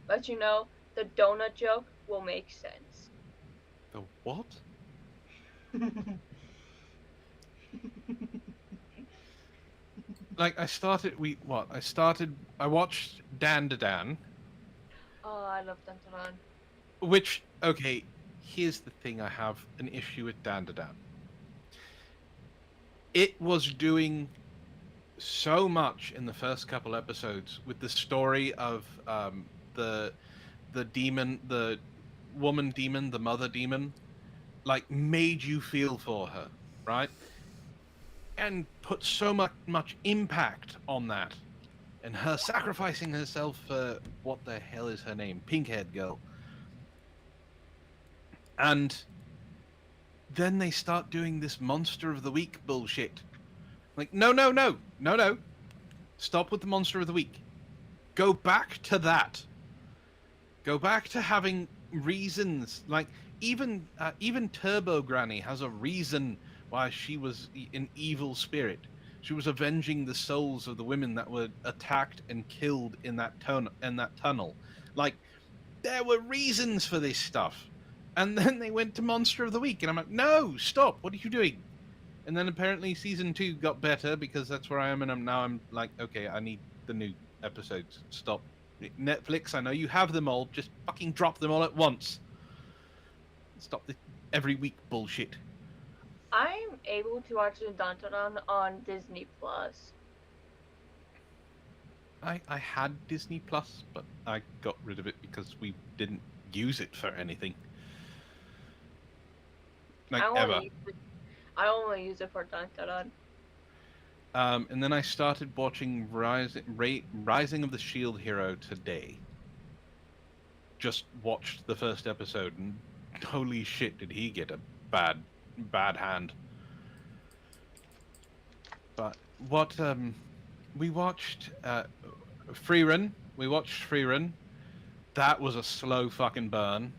But you know, the donut joke will make sense. the what? Like I watched Dan to Dan, Oh, I love Dantaran. Which, okay, here's the thing I have an issue with Dandadan. It was doing so much in the first couple episodes with the story of the demon, the woman demon, the mother demon, like made you feel for her, right? And put so much impact on that. And her sacrificing herself for what the hell is her name? Pink-haired girl. And then they start doing this monster of the week bullshit. Like, no. Stop with the monster of the week. Go back to that. Go back to having reasons. Like, even Turbo Granny has a reason why she was an evil spirit. She was avenging the souls of the women that were attacked and killed in that tunnel. Like, there were reasons for this stuff. And then they went to Monster of the Week, and I'm like, no, stop! What are you doing? And then apparently season 2 got better because that's where I am, and I'm like, okay, I need the new episodes. Stop. Netflix, I know you have them all. Just fucking drop them all at once. Stop the every week bullshit. I'm able to watch the Dantaran on Disney Plus. I had Disney Plus, but I got rid of it because we didn't use it for anything. Like, ever. I only use it for Dantaran. And then I started watching Rising of the Shield Hero today. Just watched the first episode, and holy shit, did he get a bad hand. But what we watched Freerun. We watched Freerun. That was a slow fucking burn.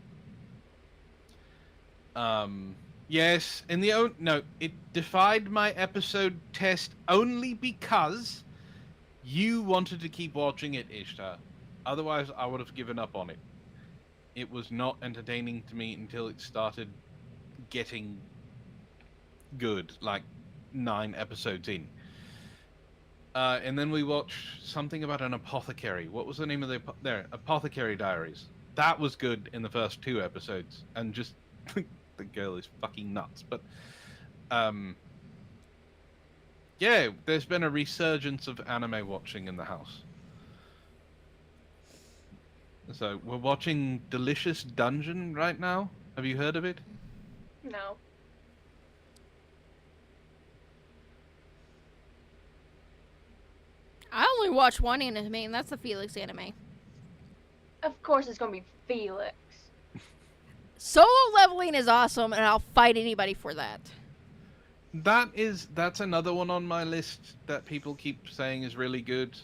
Yes, it defied my episode test only because you wanted to keep watching it, Ishtar. Otherwise, I would have given up on it. It was not entertaining to me until it started getting good, like 9 episodes in. And then we watched something about an apothecary. What was the name of the Apothecary Diaries? That was good in the first 2 episodes, and just the girl is fucking nuts. But yeah, there's been a resurgence of anime watching in the house. So we're watching Delicious Dungeon right now. Have you heard of it? No. I only watch one anime, and that's the Felix anime. Of course it's gonna be Felix. Solo leveling is awesome, and I'll fight anybody for that. That's another one on my list that people keep saying is really good.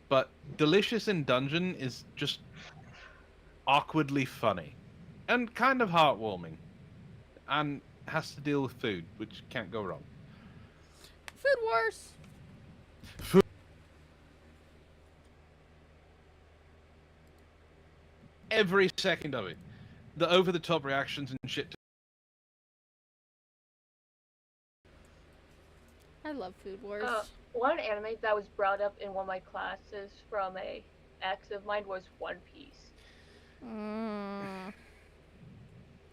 But Delicious in Dungeon is just awkwardly funny and kind of heartwarming, and has to deal with food, which can't go wrong. Food Wars. Every second of it, the over-the-top reactions and shit. I love Food Wars. One anime that was brought up in one of my classes from a ex of mine was One Piece.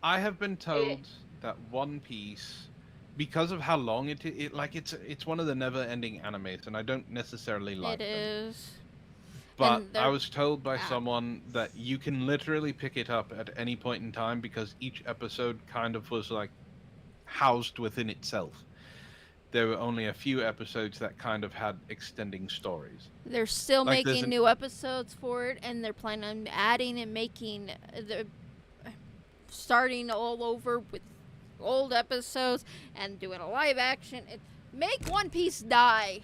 I have been told that One Piece, because of how long it's one of the never-ending animes, and I don't necessarily like them. It is. But I was told by someone that you can literally pick it up at any point in time because each episode kind of was like housed within itself. There were only a few episodes that kind of had extending stories. They're still Like, making new episodes for it, and they're planning on adding and making starting all over with old episodes and doing a live action. Make One Piece die.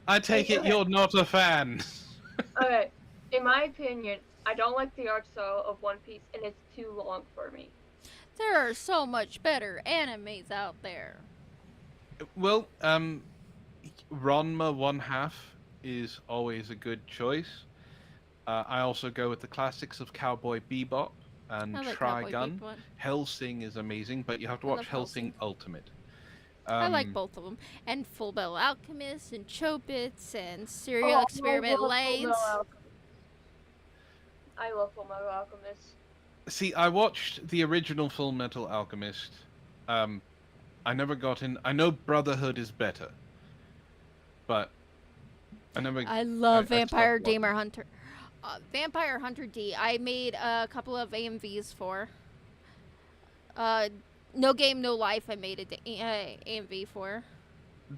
I take it you're not a fan. Okay, in my opinion, I don't like the art style of One Piece, and it's too long for me. There are so much better animes out there. Well, Ranma 1/2 is always a good choice. I also go with the classics of Cowboy Bebop and I like Cowboy Trigun. Bebop. Hellsing is amazing, but you have to watch love Hellsing Hellsing. Ultimate. I like Um, both of them. And Full Metal Alchemist and Chobits and Oh, Serial I Experiment love Lanes. Fullmetal Alchemist. I love Fullmetal Alchemist. See, I watched the original Full Metal Alchemist. I never got in. I know Brotherhood is better, but I never. I love I Vampire stopped watching. Gamer Hunter. Vampire Hunter D. I made a couple of AMVs for. No Game No Life. I made a AMV for.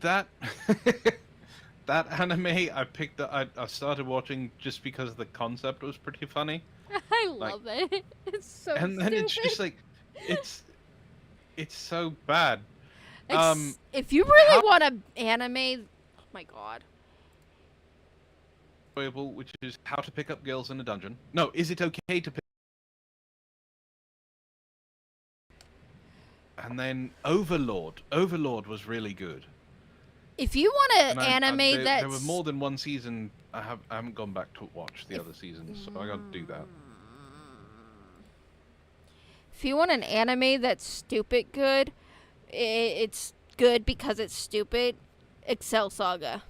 That that anime I picked. I started watching just because the concept was pretty funny, I Like- love it. It's so and then stupid. it's just like, it's so bad. If you really how- want to anime, oh my god. Enjoyable, which is how to pick up girls in a dungeon. No, is it okay to pick? And then Overlord. Overlord was really good. If you want And to anime that's there were more than one season. I haven't gone back to watch the other seasons, so I got to do that. If you want an anime that's stupid good, it's good because it's stupid. Excel Saga.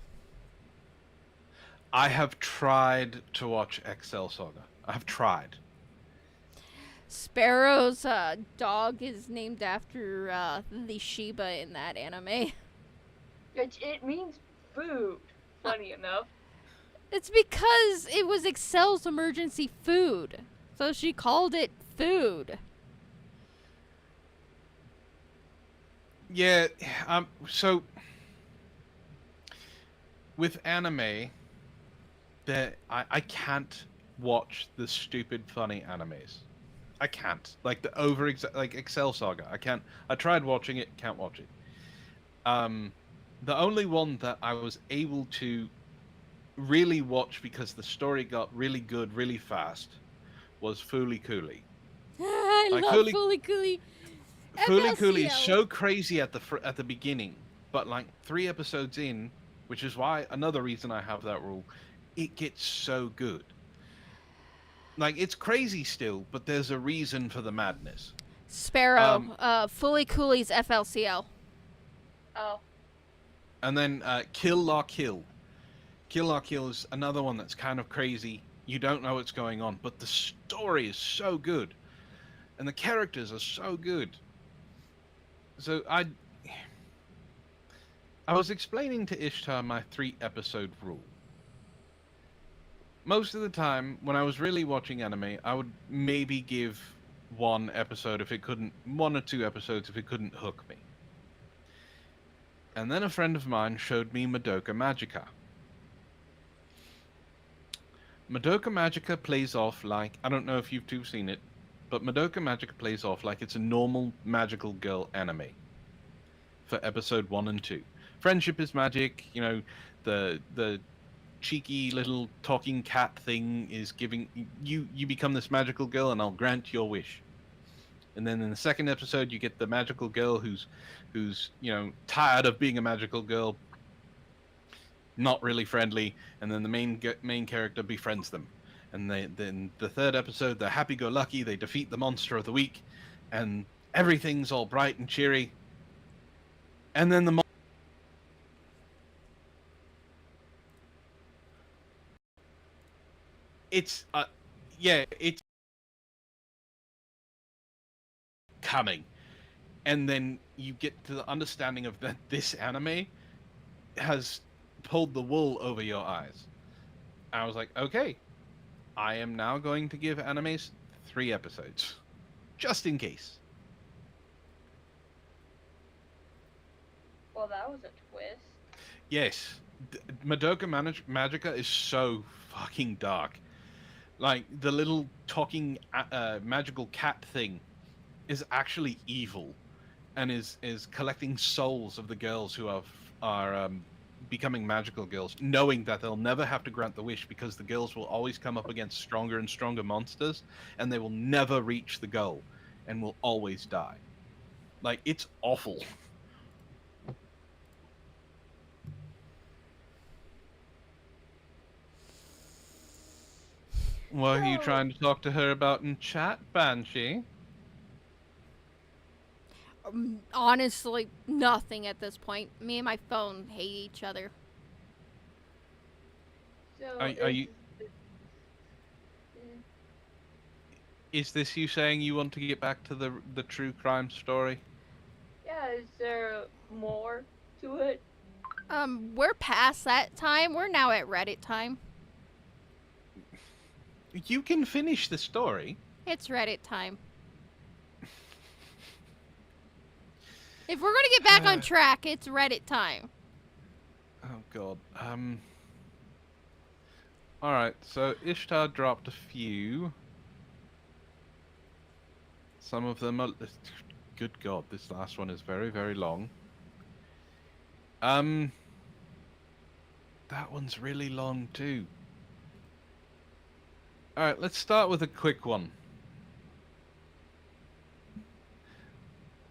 I have tried to watch Excel Saga. I've tried. Sparrow's dog is named after the Shiba in that anime. It means food. Funny enough. It's because it was Excel's emergency food. So she called it food. Yeah, so with anime, I can't watch the stupid funny animes. I can't. Like like Excel Saga. I can't. I tried watching it, can't watch it. The only one that I was able to really watch because the story got really good really fast was Fooly Cooly. I Like love Fooly- Fooly Cooly. Fooly Cooly is FLCL. so crazy at the beginning, but like 3 episodes in, which is why another reason I have that rule, it gets so good. Like it's crazy still, but there's a reason for the madness. Sparrow. Fooly Cooly's FLCL. Oh. And then Kill La Kill. Kill La Kill is another one that's kind of crazy. You don't know what's going on, but the story is so good, and the characters are so good. So I was explaining to Ishtar my 3-episode rule. Most of the time, when I was really watching anime, I would maybe give 1 episode if it couldn't, 1 or 2 episodes if it couldn't hook me. And then a friend of mine showed me Madoka Magica. Madoka Magica plays off like, I don't know if you've two seen it, but Madoka Magica plays off like it's a normal magical girl anime for episode 1 and 2. Friendship is magic, you know, the cheeky little talking cat thing is giving you become this magical girl and I'll grant your wish. And then in the second episode you get the magical girl who's you know tired of being a magical girl, not really friendly, and then the main character befriends them. And then the third episode they're happy-go-lucky, they defeat the monster of the week, and everything's all bright and cheery. And then the it's coming, and then you get to the understanding of that this anime has pulled the wool over your eyes. I was like, okay, I am now going to give animes 3 episodes, just in case. Well, that was a twist. Yes, Madoka Magica is so fucking dark. Like the little talking magical cat thing is actually evil, and is collecting souls of the girls who are becoming magical girls, knowing that they'll never have to grant the wish because the girls will always come up against stronger and stronger monsters, and they will never reach the goal, and will always die. Like it's awful. What are you trying to talk to her about in chat, Banshee? Honestly, nothing at this point. Me and my phone hate each other. So Are you? Is this you saying you want to get back to the true crime story? Yeah, is there more to it? We're past that time. We're now at Reddit time. You can finish the story. It's Reddit time. If we're gonna get back on track, it's Reddit time. Oh god. All right. So Ishtar dropped a few. Some of them are. Good god, this last one is very, very long. That one's really long too. All right, let's start with a quick one.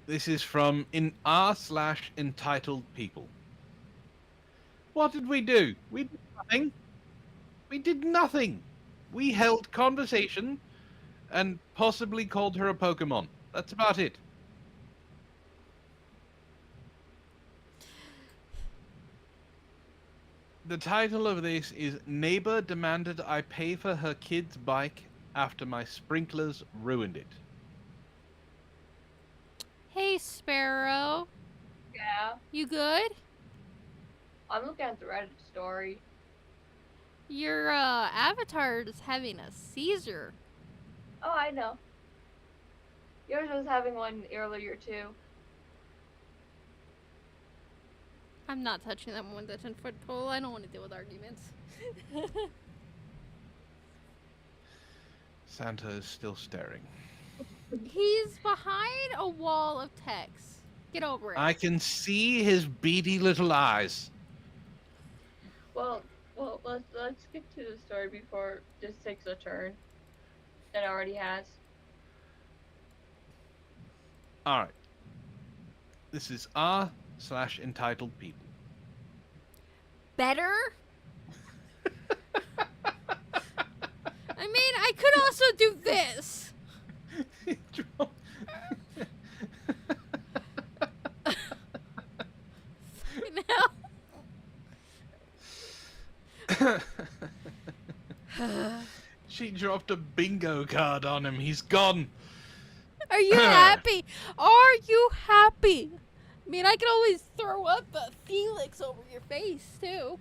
This is from /entitled people. What did we do? We did nothing. We did nothing. We held conversation and possibly called her a Pokemon. That's about it. The title of this is Neighbor Demanded I Pay for Her Kid's Bike After My Sprinklers Ruined It. Hey, Sparrow. Yeah, You good? I'm looking at the Reddit story. Your avatar is having a seizure. Oh, I know. Yours was having one earlier too. I'm not touching that one with the 10-foot pole. I don't want to deal with arguments. Santa is still staring. He's behind a wall of text. Get over it. I can see his beady little eyes. Well, let's get to the story before this takes a turn. It already has. Alright. This is r/entitled people. Better? I mean, I could also do this. She dropped a bingo card on him. He's gone. Are you happy? Are you happy? I mean, I can always throw up a Felix over your face, too.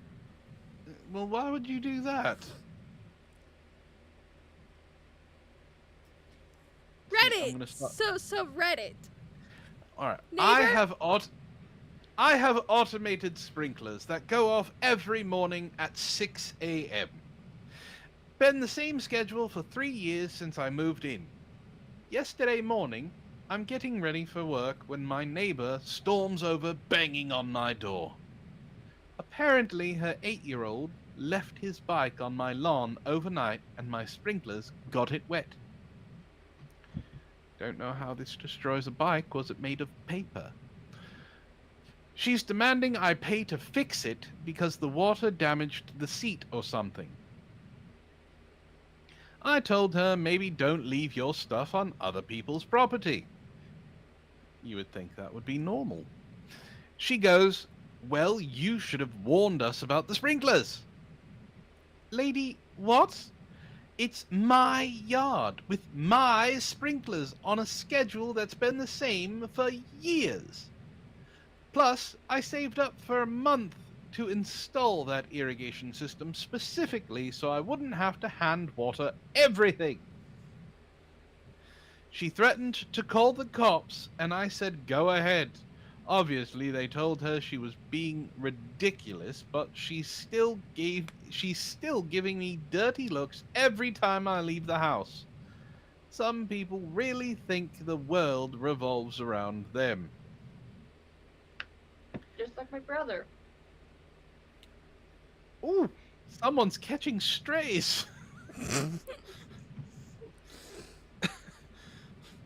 Well, why would you do that? I'm gonna Reddit! start- So Reddit. Alright. Neighbor? I have automated sprinklers that go off every morning at 6 a.m. Been the same schedule for 3 years since I moved in. Yesterday morning, I'm getting ready for work when my neighbor storms over banging on my door. Apparently, her 8-year-old left his bike on my lawn overnight and my sprinklers got it wet. Don't know how this destroys a bike. Was it made of paper? She's demanding I pay to fix it because the water damaged the seat or something. I told her maybe don't leave your stuff on other people's property. You would think that would be normal. She goes, well, you should have warned us about the sprinklers. Lady, what? It's my yard with my sprinklers on a schedule that's been the same for years. Plus, I saved up for a month to install that irrigation system specifically so I wouldn't have to hand water everything. She threatened to call the cops, and I said go ahead. Obviously, they told her she was being ridiculous, but she's still giving me dirty looks every time I leave the house. Some people really think the world revolves around them. Just like my brother. Ooh, someone's catching strays.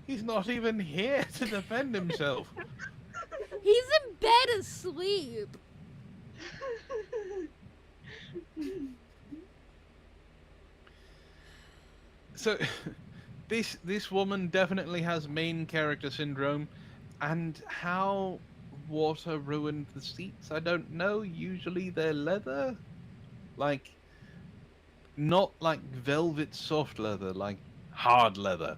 He's not even here to defend himself. He's in bed asleep. So, this woman definitely has main character syndrome, And how water ruined the seats, I don't know. Usually they're leather. Like, not like velvet soft leather, like hard leather.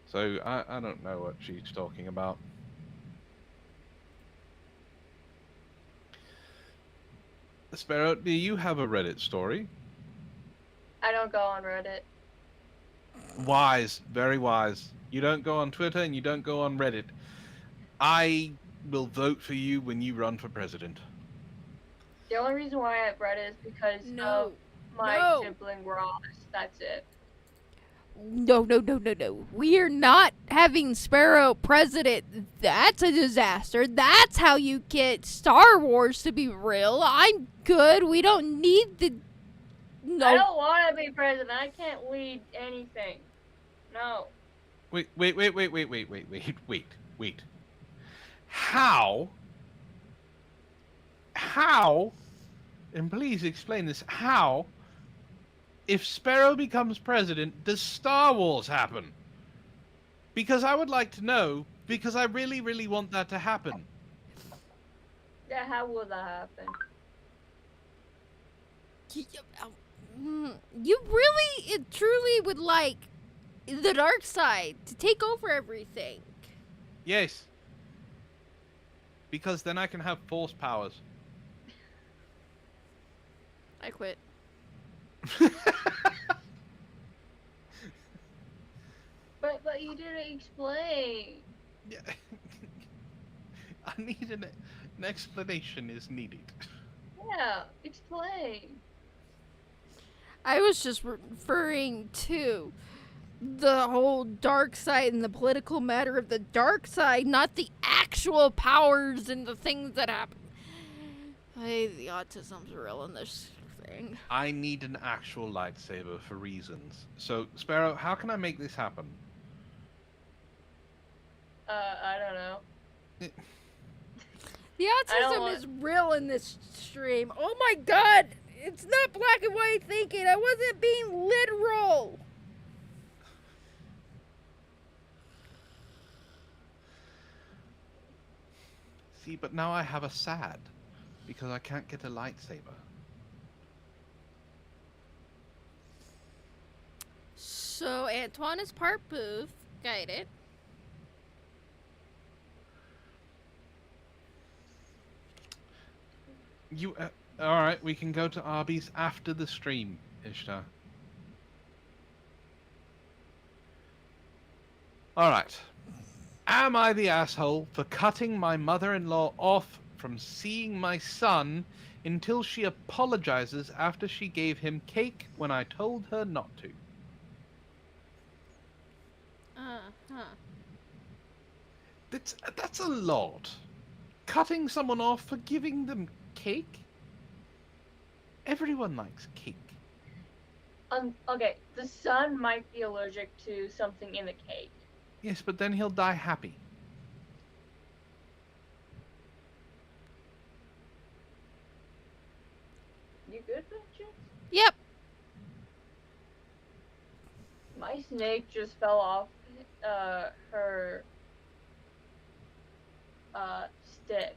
So I don't know what she's talking about. Sparrow, do you have a Reddit story? I don't go on Reddit. Wise, very wise. You don't go on Twitter and you don't go on Reddit. I will vote for you when you run for president. The only reason why I have Reddit is because No. of my No. sibling Ross. That's it. No. We are not having Sparrow president. That's a disaster. That's how you get Star Wars to be real. I'm good. We don't need the. I No. don't want to be president. I can't lead anything. No. Wait. How? And please explain this. How, if Sparrow becomes president, does Star Wars happen? Because I would like to know, because I really, really want that to happen. Yeah, how will that happen? You really, truly would like the dark side to take over everything. Yes. Because then I can have force powers. I quit. But you didn't explain. Yeah. I need an explanation is needed. Yeah, explain. I was just referring to the whole dark side and the political matter of the dark side, not the actual powers and the things that happen. Hey, the autism's real in this thing. I need an actual lightsaber for reasons. So, Sparrow, how can I make this happen? I don't know. The I don't autism want- is real in this stream. Oh my god! It's not black and white thinking. I wasn't being literal. See, but now I have a sad. Because I can't get a lightsaber. So Antoine is part booth. Got it. You, alright, we can go to Arby's after the stream, Ishtar. Alright. Am I the asshole for cutting my mother-in-law off from seeing my son until she apologizes after she gave him cake when I told her not to? That's a lot. Cutting someone off for giving them cake? Everyone likes cake. Okay, the son might be allergic to something in the cake. Yes, but then he'll die happy. You good, Vengeance? Yep. My snake just fell off her stick.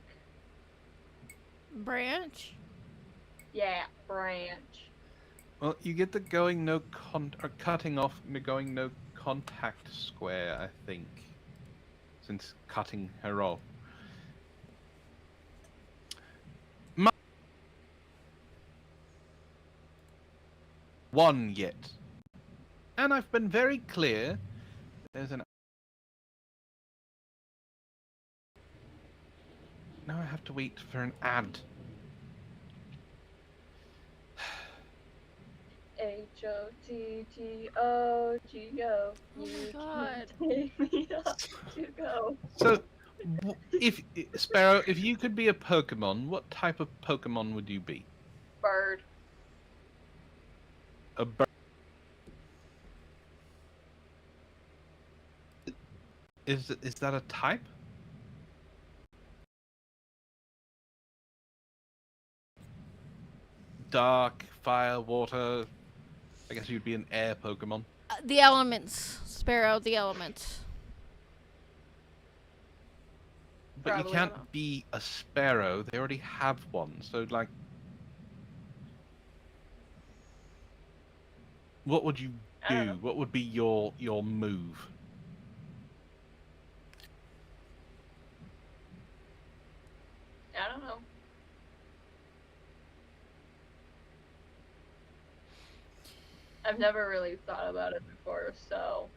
Branch. Yeah, branch. Well, you get the going no or cutting off the going no contact square, I think, since cutting her off. One yet, and I've been very clear. There's an. Now I have to wait for an ad. HOTTOGO. Oh my You God. can take me up to go. So, if Sparrow, if you could be a Pokemon, what type of Pokemon would you be? Bird. A bird. Is that a type? Dark, fire, water. I guess you'd be an air Pokemon. The elements. Sparrow, the elements. But you Probably, I don't know. can't be a sparrow. They already have one. So, like, what would you I don't do? know. What would be your move? I don't know. I've never really thought about it before, so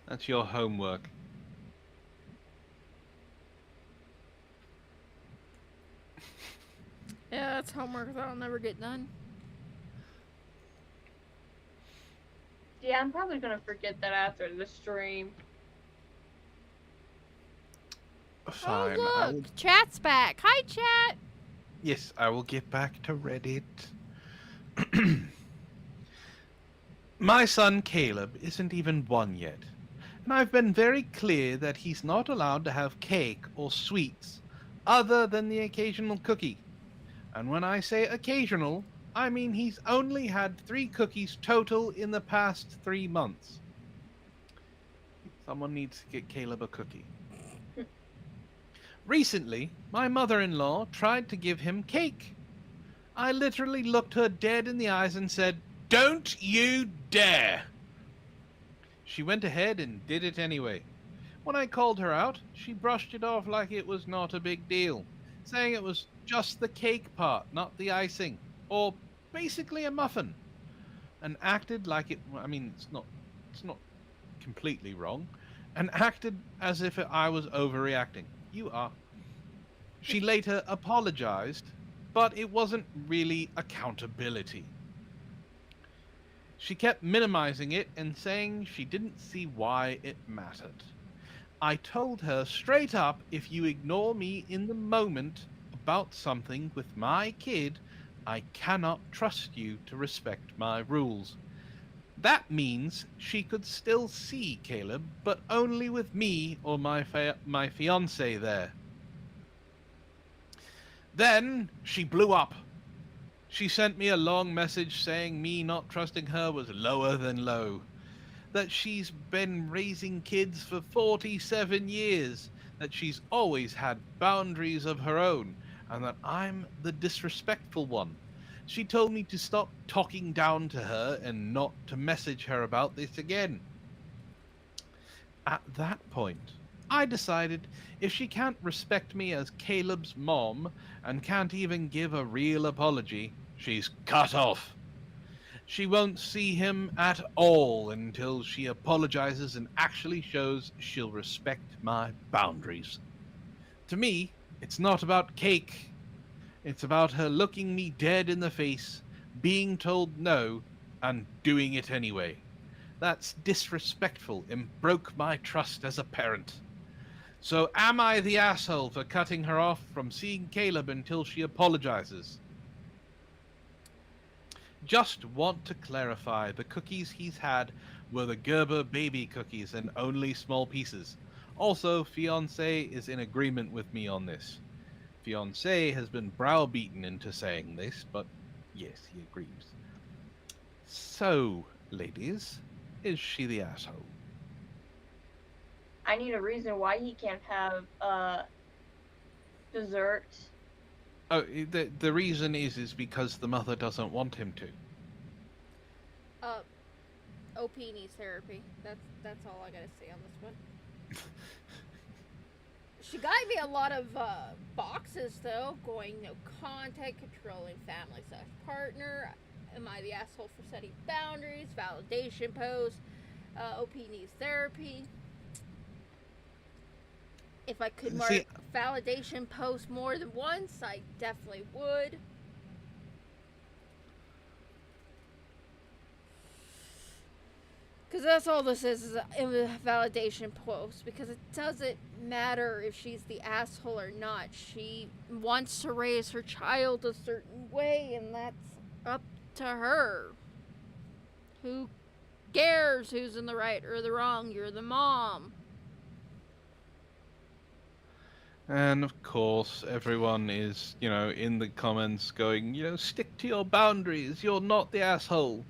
That's your homework. Yeah, that's homework that'll never get done. yeah, I'm probably gonna forget that after the stream. Fine. Oh, I will... look! Chat's back. Hi, chat! Yes, I will get back to Reddit. My son Caleb isn't even 1 yet, and I've been very clear that he's not allowed to have cake or sweets other than the occasional cookie. And when I say occasional, I mean he's only had 3 cookies total in the past 3 months. Someone needs to get Caleb a cookie. Recently, my mother-in-law tried to give him cake. I literally looked her dead in the eyes and said, "Don't you dare!" She went ahead and did it anyway. When I called her out, she brushed it off like it was not a big deal, saying it was just the cake part, not the icing, or basically a muffin, and acted like it, I mean, it's not completely wrong, and acted as if I was overreacting. You are. She later apologized, but it wasn't really accountability. She kept minimizing it and saying she didn't see why it mattered. I told her straight up, if you ignore me in the moment about something with my kid, I cannot trust you to respect my rules. That means she could still see Caleb, but only with me or my fiance there. Then she blew up. She sent me a long message saying me not trusting her was lower than low. That she's been raising kids for 47 years. That she's always had boundaries of her own. And that I'm the disrespectful one. She told me to stop talking down to her and not to message her about this again. At that point, I decided if she can't respect me as Caleb's mom and can't even give a real apology, she's cut off. She won't see him at all until she apologizes and actually shows she'll respect my boundaries. To me, it's not about cake. It's about her looking me dead in the face, being told no, and doing it anyway. That's disrespectful and broke my trust as a parent. So am I the asshole for cutting her off from seeing Caleb until she apologizes? Just want to clarify, the cookies he's had were the Gerber baby cookies and only small pieces. Also, fiance is in agreement with me on this. Fiance has been browbeaten into saying this, but yes, he agrees. So, ladies, is she the asshole? I need a reason why he can't have dessert. Oh, the reason is because the mother doesn't want him to. OP needs therapy. That's all I gotta say on this one. She got me a lot of boxes though, going no contact, controlling family / partner. Am I the asshole for setting boundaries? Validation post. OP needs therapy. If I could mark validation post more than once, I definitely would. Because that's all this is a validation post. Because it doesn't matter if she's the asshole or not. She wants to raise her child a certain way, and that's up to her. Who cares who's in the right or the wrong? You're the mom. And of course, everyone is, in the comments going, stick to your boundaries. You're not the asshole.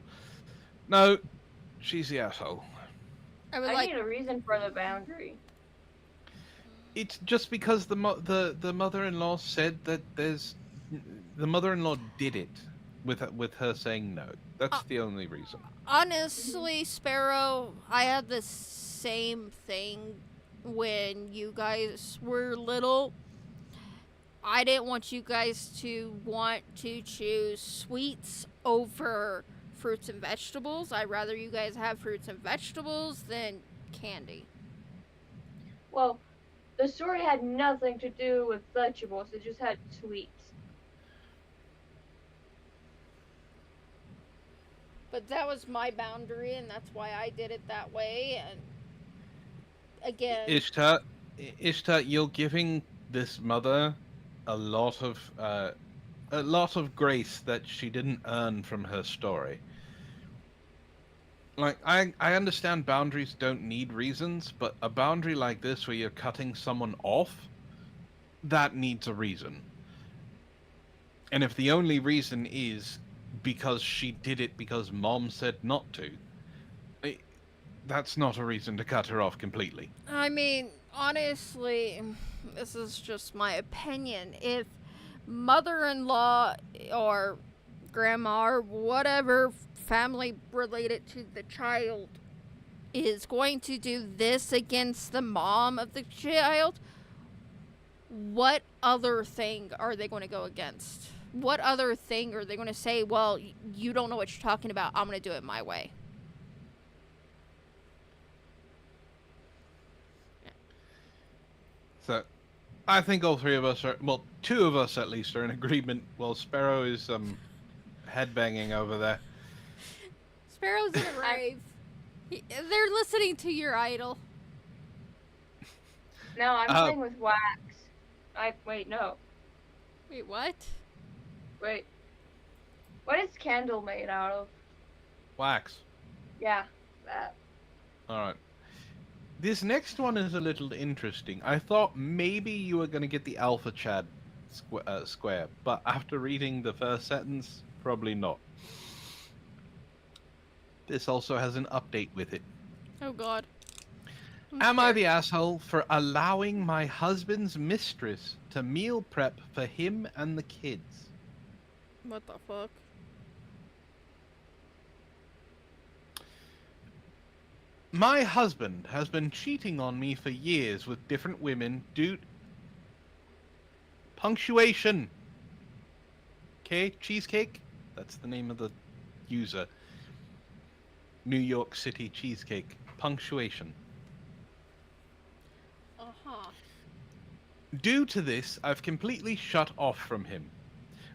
No, she's the asshole. I need a reason for the boundary. It's just because the mother-in-law said that the mother-in-law did it with her saying no. That's the only reason. Honestly, Sparrow, I had the same thing when you guys were little. I didn't want you guys to want to choose sweets over fruits and vegetables. I'd rather you guys have fruits and vegetables than candy. Well, the story had nothing to do with vegetables. It just had sweets. But that was my boundary, and that's why I did it that way. And again, Ishtar, you're giving this mother a lot of grace that she didn't earn from her story. Like, I understand boundaries don't need reasons, but a boundary like this where you're cutting someone off, that needs a reason. And if the only reason is because she did it because Mom said not to, that's not a reason to cut her off completely. I mean, honestly, this is just my opinion. If mother-in-law or grandma or whatever family related to the child is going to do this against the mom of the child, what other thing are they going to go against? What other thing are they going to say, well, you don't know what you're talking about, I'm going to do it my way? So, I think all three of us are, well, two of us at least are in agreement. Well, Sparrow is headbanging over there. Sparrow's in a rave. They're listening to your idol. No, I'm playing with wax. Wait, no. Wait, what? Wait. What is candle made out of? Wax. Yeah, that. Alright. This next one is a little interesting. I thought maybe you were going to get the Alpha Chad square, but after reading the first sentence, probably not. This also has an update with it. Oh god. Am I the asshole for allowing my husband's mistress to meal prep for him and the kids? What the fuck? My husband has been cheating on me for years with different women due... Punctuation! Okay, Cheesecake? That's the name of the user. New York City Cheesecake. Punctuation. Uh-huh. Due to this, I've completely shut off from him.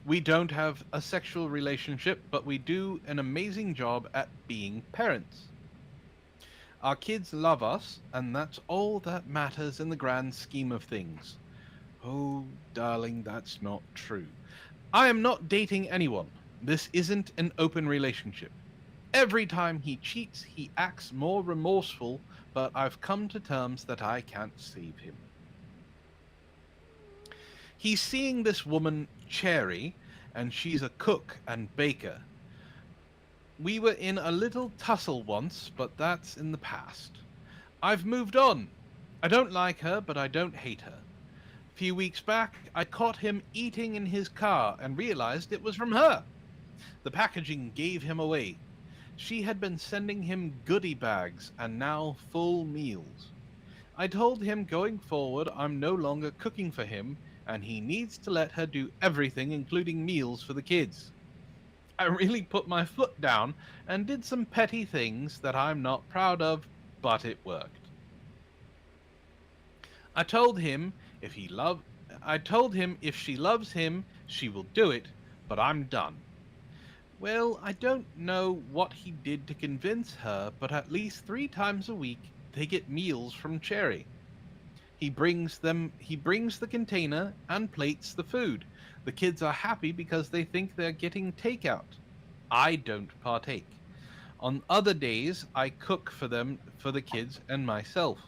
We don't have a sexual relationship, but we do an amazing job at being parents. Our kids love us, and that's all that matters in the grand scheme of things. Oh, darling, that's not true. I am not dating anyone. This isn't an open relationship. Every time he cheats, he acts more remorseful, but I've come to terms that I can't save him. He's seeing this woman, Cherry, and she's a cook and baker. We were in a little tussle once, but that's in the past. I've moved on. I don't like her, but I don't hate her. A few weeks back, I caught him eating in his car and realized it was from her. The packaging gave him away. She had been sending him goodie bags and now full meals. I told him going forward I'm no longer cooking for him and he needs to let her do everything including meals for the kids. I really put my foot down and did some petty things that I'm not proud of, but it worked. I told him if she loves him, she will do it, but I'm done. Well, I don't know what he did to convince her, but at least 3 times a week they get meals from Cherry. He brings the container and plates the food. The kids are happy because they think they're getting takeout. I don't partake. On other days, I cook for them, for the kids and myself.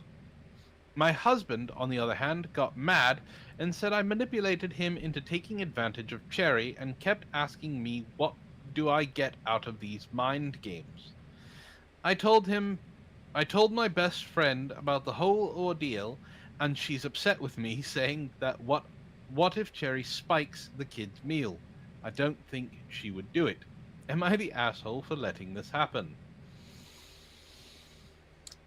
My husband, on the other hand, got mad and said I manipulated him into taking advantage of Cherry and kept asking me what do I get out of these mind games. I told my best friend about the whole ordeal, and she's upset with me, saying that what if Cherry spikes the kid's meal? I don't think she would do it. Am I the asshole for letting this happen?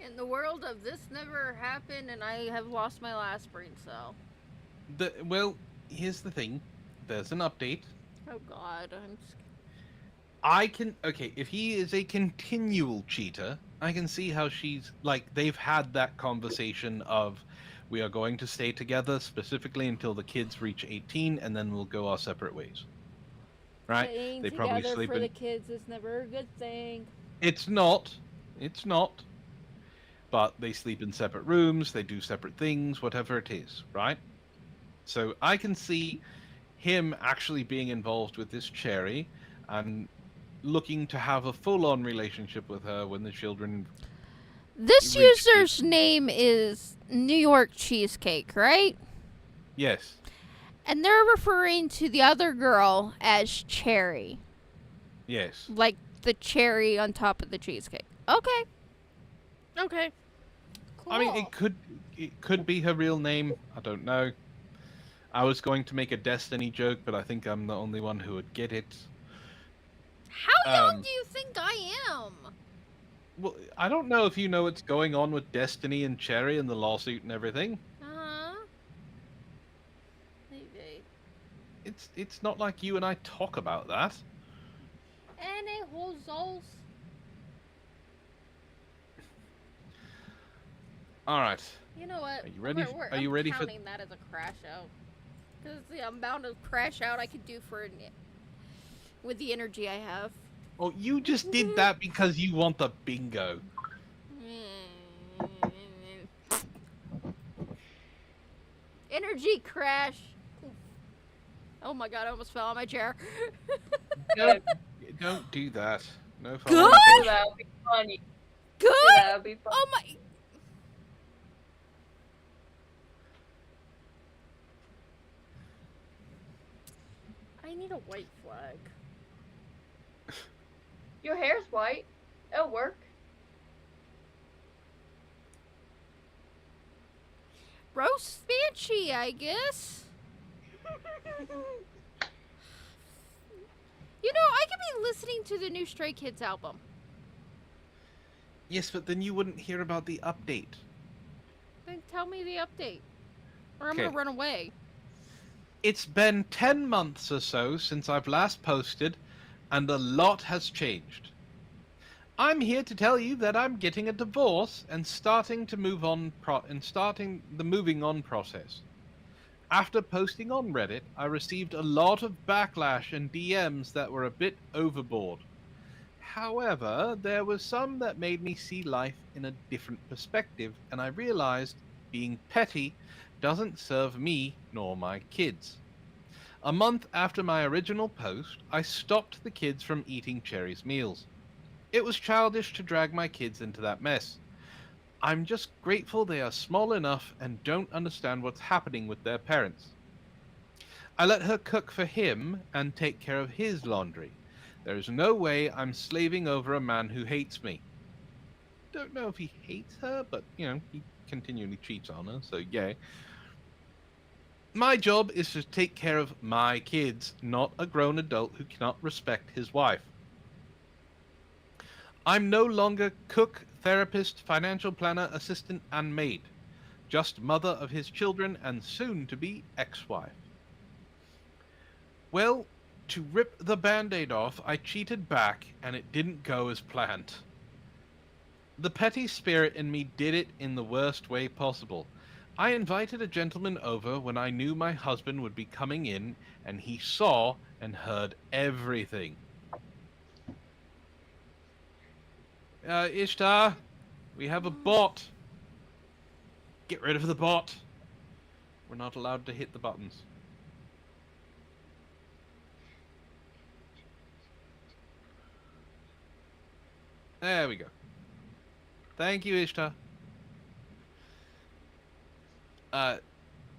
In the world of this never happened, and I have lost my last brain cell. Well, here's the thing. There's an update. Oh God, Okay, if he is a continual cheater, I can see how she's like they've had that conversation of we are going to stay together specifically until the kids reach 18 and then we'll go our separate ways. Right? staying They probably together sleep for in the kids is never a good thing. It's not. It's not. But they sleep in separate rooms, they do separate things, whatever it is, right? So I can see him actually being involved with this Cherry and looking to have a full-on relationship with her when the children This reach user's name is New York Cheesecake, right? Yes. And they're referring to the other girl as Cherry. Yes. Like the cherry on top of the cheesecake. Okay. Okay. Cool. I mean, it could be her real name. I don't know. I was going to make a Destiny joke, but I think I'm the only one who would get it. How young do you think I am? Well, I don't know if you know what's going on with Destiny and Cherry and the lawsuit and everything. Uh-huh. Maybe. It's not like you and I talk about that. Any holes. All right. You know what? Are you ready? Are you I'm ready for? counting that as a crash out. Because the amount of crash out I could do with the energy I have. Oh, you just did that because you want the bingo. Energy crash. Oh my god, I almost fell on my chair. Don't do that. No fun. Good? That would be funny. Good? That would be funny. Oh my... I need a white flag. Your hair's white. It'll work. Roast Banshee, I guess. You know, I could be listening to the new Stray Kids album. Yes, but then you wouldn't hear about the update. Then tell me the update. Or I'm Okay. gonna run away. It's been 10 months or so since I've last posted, and a lot has changed. I'm here to tell you that I'm getting a divorce and starting the moving on process. After posting on Reddit, I received a lot of backlash and DMs that were a bit overboard. However, there was some that made me see life in a different perspective, and I realized being petty doesn't serve me nor my kids. A month after my original post, I stopped the kids from eating Cherry's meals. It was childish to drag my kids into that mess. I'm just grateful they are small enough and don't understand what's happening with their parents. I let her cook for him and take care of his laundry. There is no way I'm slaving over a man who hates me. Don't know if he hates her, but, he continually cheats on her, so yay. My job is to take care of my kids, not a grown adult who cannot respect his wife. I'm no longer cook, therapist, financial planner, assistant, and maid. Just mother of his children and soon-to-be ex-wife. Well, to rip the band-aid off, I cheated back, and it didn't go as planned. The petty spirit in me did it in the worst way possible. I invited a gentleman over when I knew my husband would be coming in, and he saw and heard everything. Ishtar, we have a bot. Get rid of the bot. We're not allowed to hit the buttons. There we go. Thank you, Ishtar.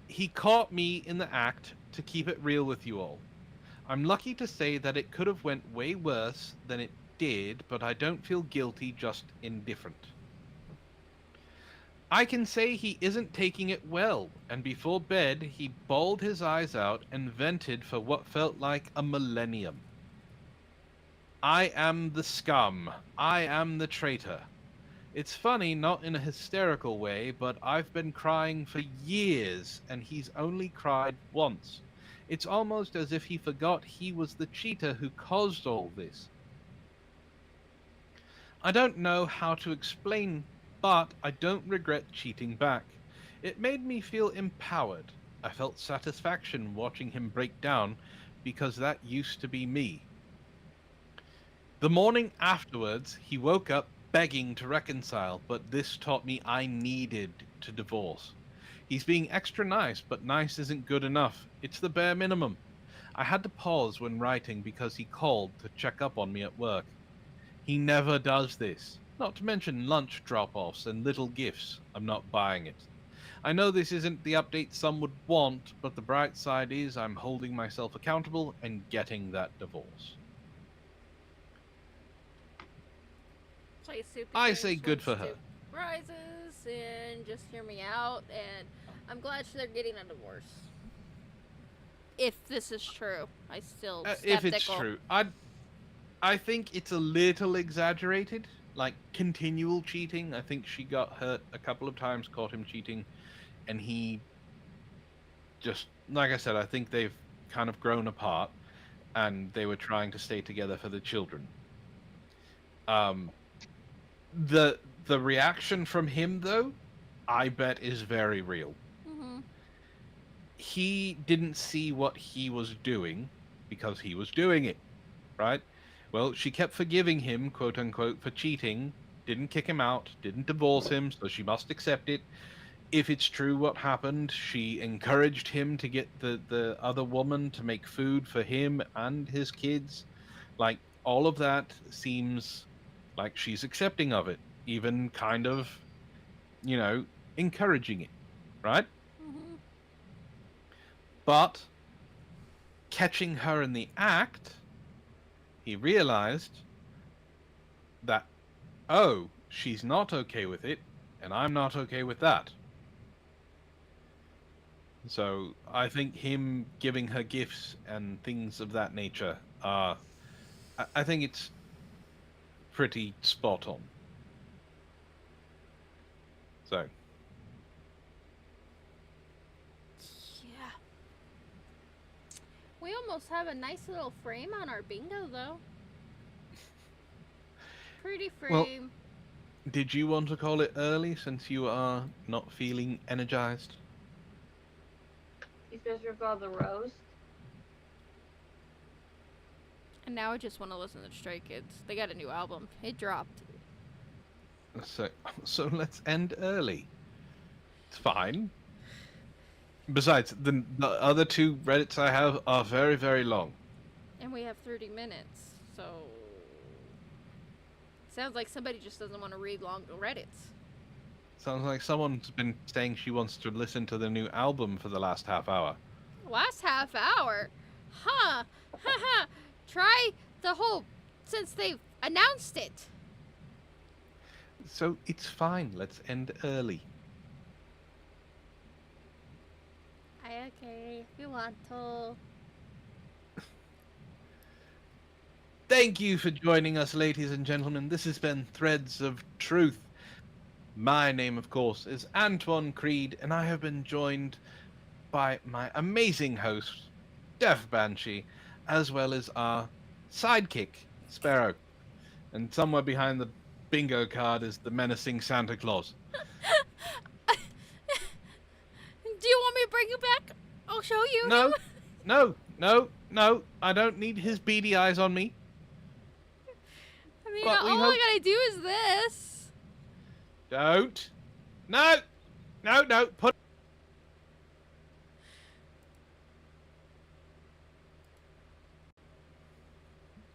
He caught me in the act, to keep it real with you all. I'm lucky to say that it could have went way worse than it did, but I don't feel guilty, just indifferent. I can say he isn't taking it well, and before bed he bawled his eyes out and vented for what felt like a millennium. I am the scum. I am the traitor. It's funny, not in a hysterical way, but I've been crying for years, and he's only cried once. It's almost as if he forgot he was the cheater who caused all this. I don't know how to explain, but I don't regret cheating back. It made me feel empowered. I felt satisfaction watching him break down, because that used to be me. The morning afterwards, he woke up begging to reconcile, but this taught me I needed to divorce. He's being extra nice, but nice isn't good enough. It's the bare minimum. I had to pause when writing because he called to check up on me at work. He never does this. Not to mention lunch drop-offs and little gifts. I'm not buying it. I know this isn't the update some would want, but the bright side is I'm holding myself accountable and getting that divorce. Play Super I Games say good when for her. Stu rises, and just hear me out, and I'm glad they're getting a divorce. If this is true, I still skeptical. If it's true, I think it's a little exaggerated. Like continual cheating. I think she got hurt a couple of times, caught him cheating, and he just, like I said, I think they've kind of grown apart, and they were trying to stay together for the children. The reaction from him, though, I bet is very real. Mm-hmm. He didn't see what he was doing because he was doing it, right? Well, she kept forgiving him, quote unquote, for cheating, didn't kick him out, didn't divorce him, so she must accept it. If it's true what happened, she encouraged him to get the other woman to make food for him and his kids. Like, all of that seems like she's accepting of it, even kind of, you know, encouraging it, right? Mm-hmm. But catching her in the act, he realized that, oh, she's not okay with it, and I'm not okay with that. So I think him giving her gifts and things of that nature are, I think it's pretty spot on. So. Yeah. We almost have a nice little frame on our bingo, though. Pretty frame. Well, did you want to call it early since you are not feeling energized? You supposed to recall the roast? And now I just want to listen to Stray Kids. They got a new album. It dropped. So let's end early. It's fine. Besides, the other two Reddits I have are very, very long. And we have 30 minutes, so... Sounds like somebody just doesn't want to read long Reddits. Sounds like someone's been saying she wants to listen to the new album for the last half hour. Last half hour? Huh. Haha. Try the whole... since they've announced it. So it's fine. Let's end early. Okay, if you want to. Thank you for joining us, ladies and gentlemen. This has been Threads of Truth. My name, of course, is Antoine Creed, and I have been joined by my amazing host, Dev Banshee, as well as our sidekick, Sparrow. And somewhere behind the bingo card is the menacing Santa Claus. Do you want me to bring you back? I'll show you. No. I don't need his beady eyes on me. I mean, But all we I hope- gotta do is this. Don't. No. Put.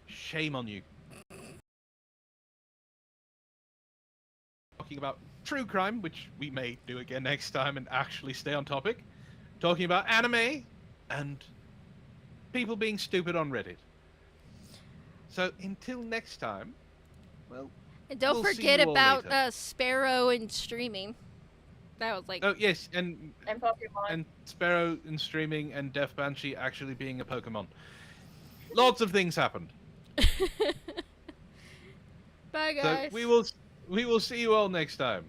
Shame on you. talking about true crime, which we may do again next time and actually stay on topic. Talking about anime and people being stupid on Reddit. So until next time, well, And don't we'll see forget you all about later. Sparrow and streaming. That was like Oh yes, and Pokemon. Sparrow and streaming and Death Banshee actually being a Pokemon. Lots of things happened. Bye So guys. we will see you all next time.